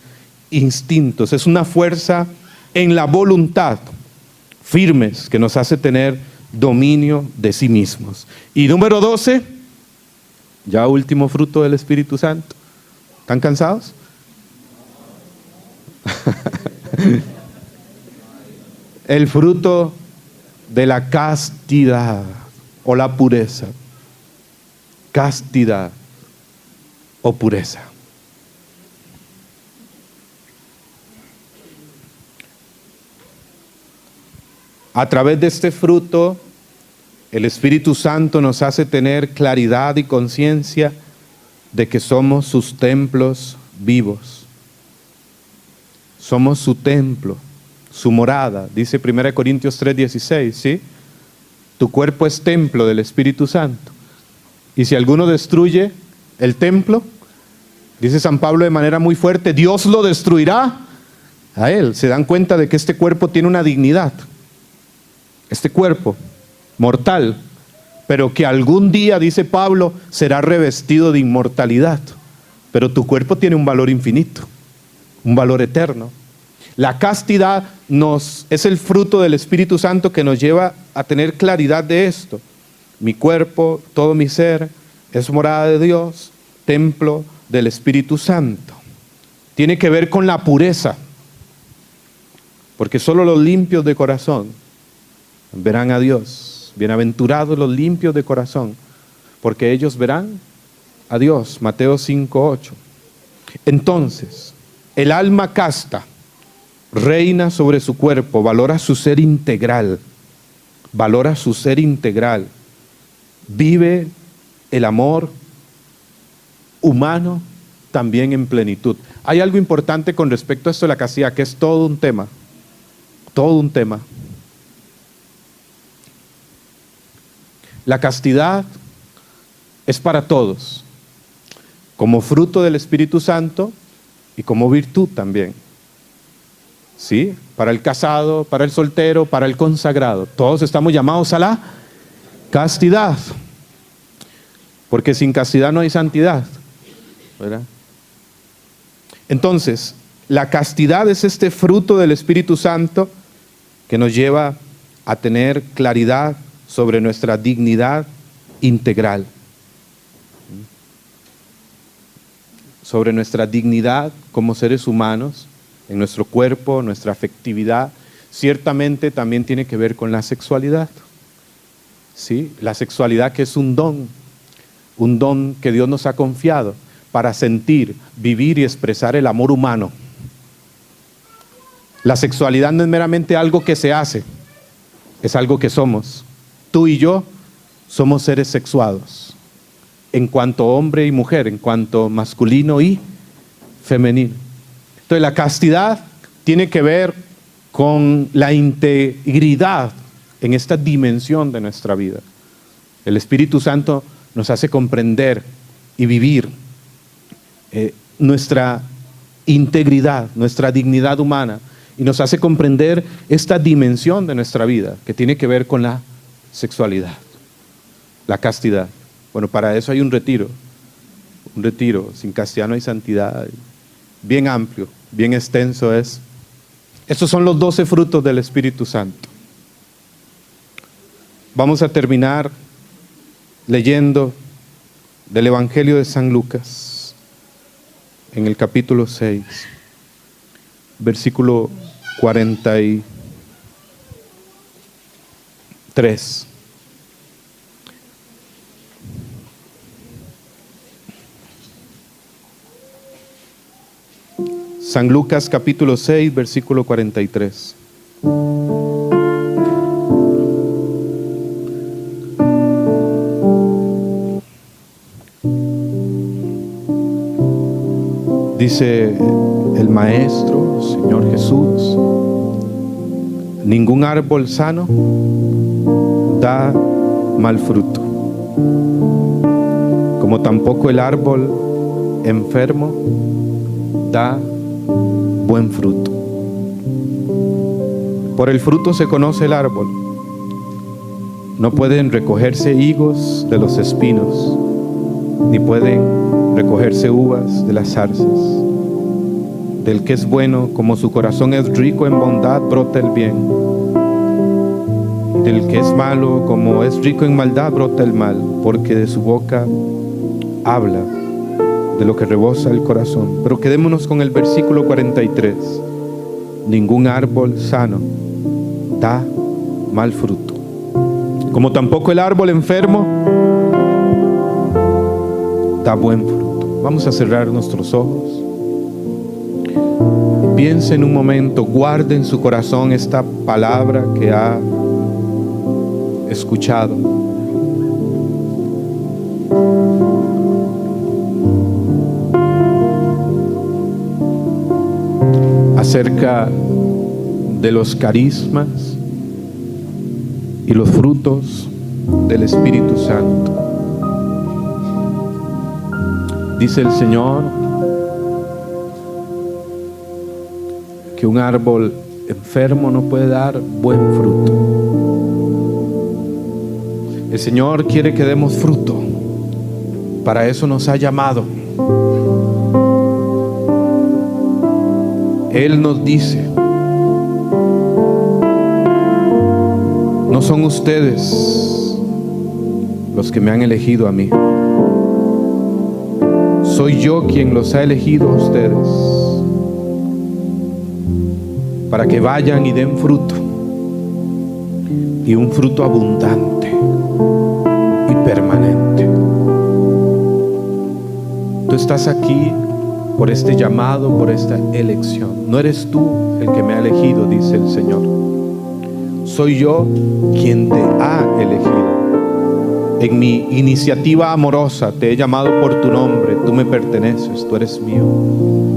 instintos. Es una fuerza en la voluntad firmes que nos hace tener dominio de sí mismos. Y número 12, ya último fruto del Espíritu Santo. ¿Están cansados? El fruto de la castidad o la pureza. Castidad o pureza. A través de este fruto, el Espíritu Santo nos hace tener claridad y conciencia de que somos sus templos vivos. Somos su templo, su morada. Dice 1 Corintios 3:16, ¿sí? Tu cuerpo es templo del Espíritu Santo. Y si alguno destruye el templo, dice San Pablo de manera muy fuerte, Dios lo destruirá a él. Se dan cuenta de que este cuerpo tiene una dignidad. Este cuerpo mortal, pero que algún día, dice Pablo, será revestido de inmortalidad. Pero tu cuerpo tiene un valor infinito, un valor eterno. La castidad es el fruto del Espíritu Santo que nos lleva a tener claridad de esto. Mi cuerpo, todo mi ser, es morada de Dios, templo del Espíritu Santo. Tiene que ver con la pureza, porque solo los limpios de corazón verán a Dios. Bienaventurados los limpios de corazón, porque ellos verán a Dios. Mateo 5:8. Entonces, el alma casta reina sobre su cuerpo, valora su ser integral, vive el amor humano también en plenitud. Hay algo importante con respecto a esto de la castidad, que es todo un tema. La castidad es para todos, como fruto del Espíritu Santo y como virtud también. ¿Sí? Para el casado, para el soltero, para el consagrado. Todos estamos llamados a la castidad. Porque sin castidad no hay santidad, ¿verdad? Entonces, la castidad es este fruto del Espíritu Santo que nos lleva a tener claridad sobre nuestra dignidad integral. Sobre nuestra dignidad como seres humanos, en nuestro cuerpo, nuestra afectividad. Ciertamente también tiene que ver con la sexualidad. ¿Sí? La sexualidad, que es un don que Dios nos ha confiado para sentir, vivir y expresar el amor humano. La sexualidad no es meramente algo que se hace, es algo que somos. Tú y yo somos seres sexuados, en cuanto hombre y mujer, en cuanto masculino y femenino. Entonces la castidad tiene que ver con la integridad en esta dimensión de nuestra vida. El Espíritu Santo nos hace comprender y vivir nuestra integridad, nuestra dignidad humana, y nos hace comprender esta dimensión de nuestra vida que tiene que ver con la sexualidad, la castidad. Bueno, para eso hay un retiro, sin castidad no hay santidad, bien amplio, bien extenso es. Estos son los 12 frutos del Espíritu Santo. Vamos a terminar leyendo del Evangelio de San Lucas, en el capítulo 6, versículo 43. San Lucas capítulo 6, versículo 43. Dice el Maestro, Señor Jesús, ningún árbol sano da mal fruto, como tampoco el árbol enfermo da buen fruto. Por el fruto se conoce el árbol. No pueden recogerse higos de los espinos, ni pueden recogerse uvas de las zarzas. Del que es bueno, como su corazón es rico en bondad, brota el bien. del que es malo, como es rico en maldad, brota el mal, porque de su boca habla de lo que rebosa el corazón. Pero quedémonos con el versículo 43. Ningún árbol sano da mal fruto, como tampoco el árbol enfermo da buen fruto. Vamos a cerrar nuestros ojos. Piense en un momento, guarde en su corazón esta palabra que ha escuchado. Acerca de los carismas y los frutos del Espíritu Santo. Dice el Señor que un árbol enfermo no puede dar buen fruto. El Señor quiere que demos fruto. Para eso nos ha llamado. Él nos dice: no son ustedes los que me han elegido a mí. Soy yo quien los ha elegido a ustedes para que vayan y den fruto, y un fruto abundante y permanente. Tú estás aquí por este llamado, por esta elección. No eres tú el que me ha elegido, dice el Señor. Soy yo quien te ha elegido. En mi iniciativa amorosa te he llamado por tu nombre. Tú me perteneces, tú eres mío.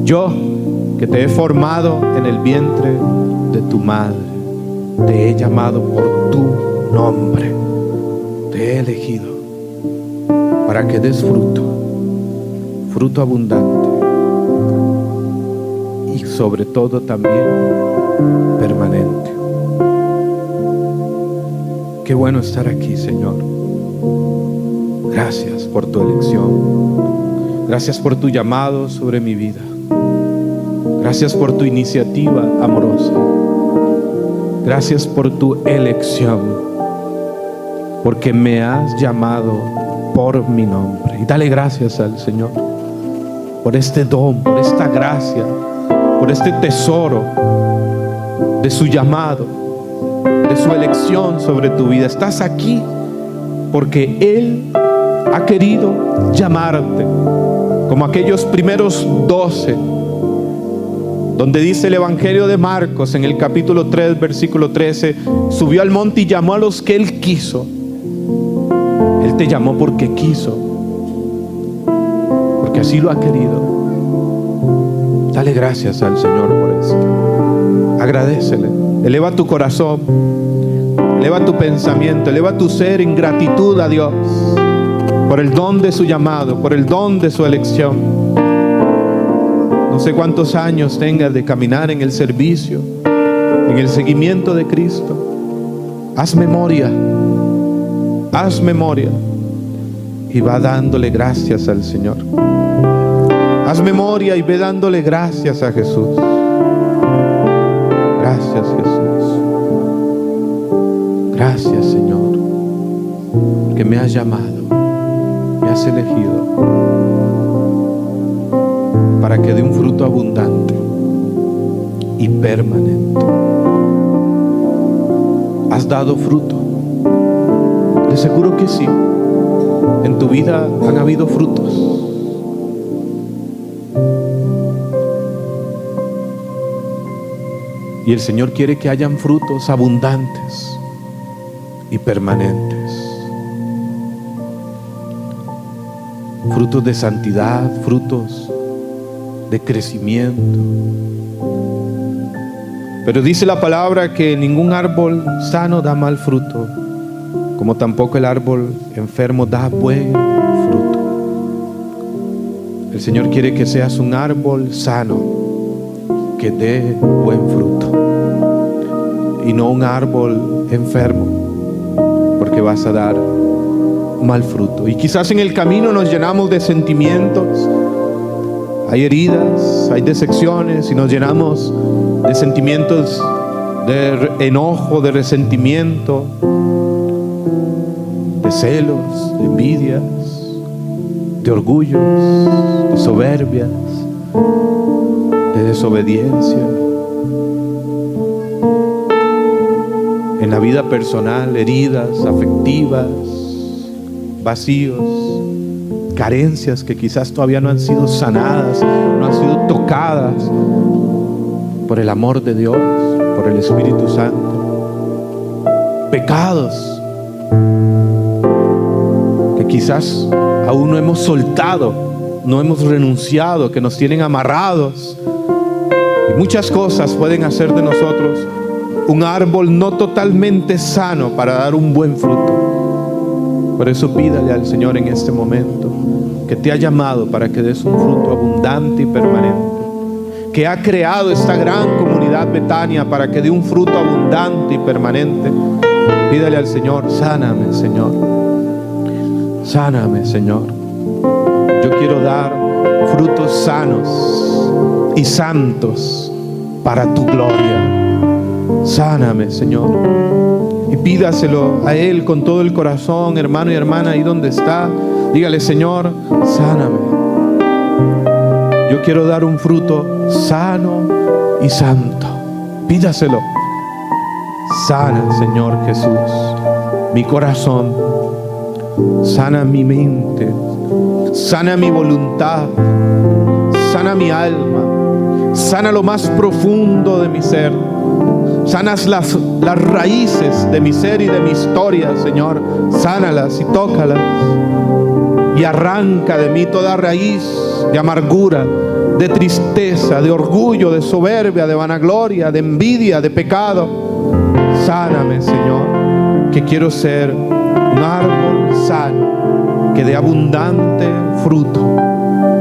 Yo, que te he formado en el vientre de tu madre, te he llamado por tu nombre. Te he elegido para que des fruto, fruto abundante, y sobre todo también permanente. Qué bueno estar aquí, Señor. Gracias por tu elección. Gracias por tu llamado sobre mi vida. Gracias por tu iniciativa amorosa. Gracias por tu elección, porque me has llamado por mi nombre. Y dale gracias al Señor por este don, por esta gracia, por este tesoro de su llamado, de su elección sobre tu vida. Estás aquí porque Él ha querido llamarte, como aquellos primeros 12, donde dice el Evangelio de Marcos en el capítulo 3, versículo 13: subió al monte y llamó a los que Él quiso. Él te llamó porque quiso, porque así lo ha querido. Dale gracias al Señor por esto. Agradécele. Eleva tu corazón, eleva tu pensamiento, eleva tu ser en gratitud a Dios por el don de su llamado, por el don de su elección. No sé cuántos años tengas de caminar en el servicio, en el seguimiento de Cristo. Haz memoria y va dándole gracias al Señor. Haz memoria y ve dándole gracias a Jesús. Gracias, Jesús. Gracias, Señor, que me has llamado, me has elegido para que dé un fruto abundante y permanente. ¿Has dado fruto? De seguro que sí. En tu vida han habido frutos. Y el Señor quiere que hayan frutos abundantes y permanentes. Frutos de santidad, frutos de crecimiento. Pero dice la palabra que ningún árbol sano da mal fruto, como tampoco el árbol enfermo da buen fruto. El Señor quiere que seas un árbol sano, que dé buen fruto, y no un árbol enfermo, porque vas a dar mal fruto. Y quizás en el camino nos llenamos de sentimientos, hay heridas, hay decepciones, y nos llenamos de sentimientos de enojo, de resentimiento, de celos, de envidias, de orgullos, de soberbias, de desobediencia. En la vida personal, heridas afectivas, vacíos, carencias que quizás todavía no han sido sanadas, no han sido tocadas por el amor de Dios, por el Espíritu Santo. Pecados que quizás aún no hemos soltado, no hemos renunciado, que nos tienen amarrados. Y muchas cosas pueden hacer de nosotros un árbol no totalmente sano para dar un buen fruto. Por eso pídale al Señor en este momento que te ha llamado para que des un fruto abundante y permanente, que ha creado esta gran comunidad Betania para que dé un fruto abundante y permanente. Pídale al Señor: sáname, Señor, sáname, Señor. Yo quiero dar frutos sanos y santos para tu gloria. Sáname, Señor. Y pídaselo a Él con todo el corazón, hermano y hermana, ahí donde está. Dígale: Señor, sáname. Yo quiero dar un fruto sano y santo. Pídaselo. Sana, Señor Jesús, mi corazón. Sana mi mente. Sana mi voluntad. Sana mi alma. Sana lo más profundo de mi ser. Sanas las raíces de mi ser y de mi historia, Señor. Sánalas y tócalas. Y arranca de mí toda raíz de amargura, de tristeza, de orgullo, de soberbia, de vanagloria, de envidia, de pecado. Sáname, Señor, que quiero ser un árbol sano, que dé abundante fruto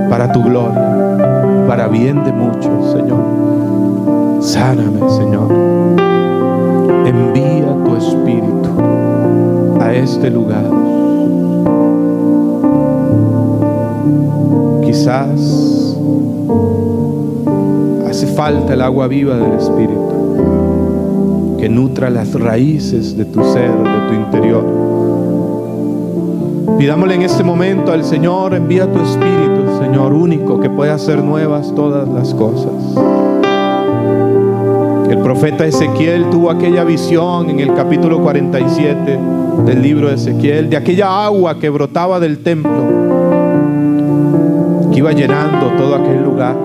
para tu gloria, para bien de muchos, Señor. Sáname, Señor. Envía tu Espíritu a este lugar. Quizás hace falta el agua viva del Espíritu que nutra las raíces de tu ser, de tu interior. Pidámosle en este momento al Señor: envía tu Espíritu, Señor, único, que puede hacer nuevas todas las cosas. El profeta Ezequiel tuvo aquella visión en el capítulo 47 del libro de Ezequiel, de aquella agua que brotaba del templo, que iba llenando todo aquel lugar,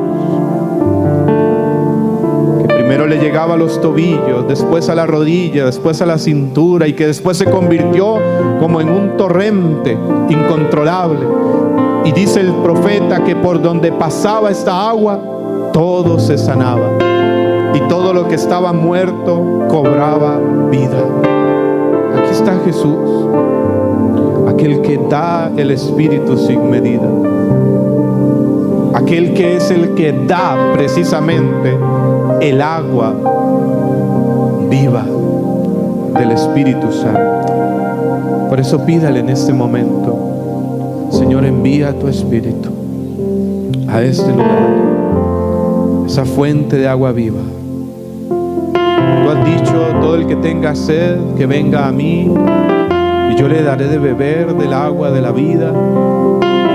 que primero le llegaba a los tobillos, después a la rodilla, después a la cintura, y que después se convirtió como en un torrente incontrolable. Y dice el profeta que por donde pasaba esta agua, todo se sanaba. Y todo lo que estaba muerto cobraba vida. Aquí está Jesús, aquel que da el Espíritu sin medida, aquel que es el que da precisamente el agua viva del Espíritu Santo. Por eso pídale en este momento: Señor, envía tu Espíritu a este lugar, esa fuente de agua viva. Tú has dicho: todo el que tenga sed, que venga a mí, y yo le daré de beber del agua de la vida,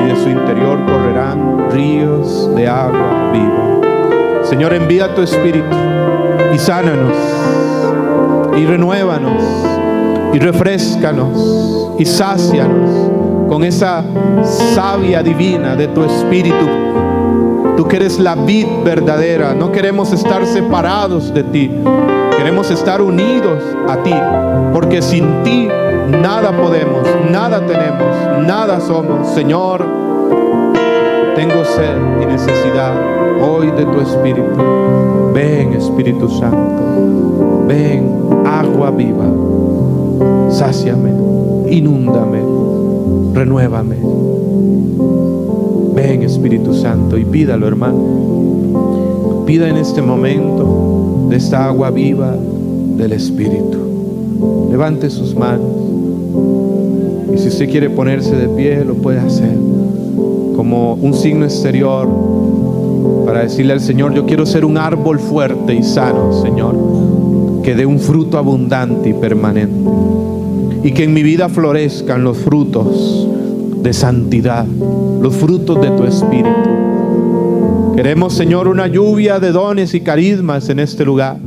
y de su interior correrán ríos de agua viva. Señor, envía tu Espíritu y sánanos, y renuévanos, y refréscanos, y sácianos con esa savia divina de tu Espíritu. Tú que eres la vid verdadera. No queremos estar separados de ti, queremos estar unidos a ti, porque sin ti nada podemos, nada tenemos, nada somos. Señor, tengo sed y necesidad hoy de tu Espíritu. Ven, Espíritu Santo, ven, agua viva, sáciame, inúndame, renuévame. Ven, Espíritu Santo, y pídalo, hermano. Pida en este momento de esta agua viva del Espíritu. Levante sus manos, y si usted quiere ponerse de pie, lo puede hacer como un signo exterior para decirle al Señor: yo quiero ser un árbol fuerte y sano, Señor, que dé un fruto abundante y permanente. Y que en mi vida florezcan los frutos de santidad, los frutos de tu Espíritu. Queremos, Señor, una lluvia de dones y carismas en este lugar.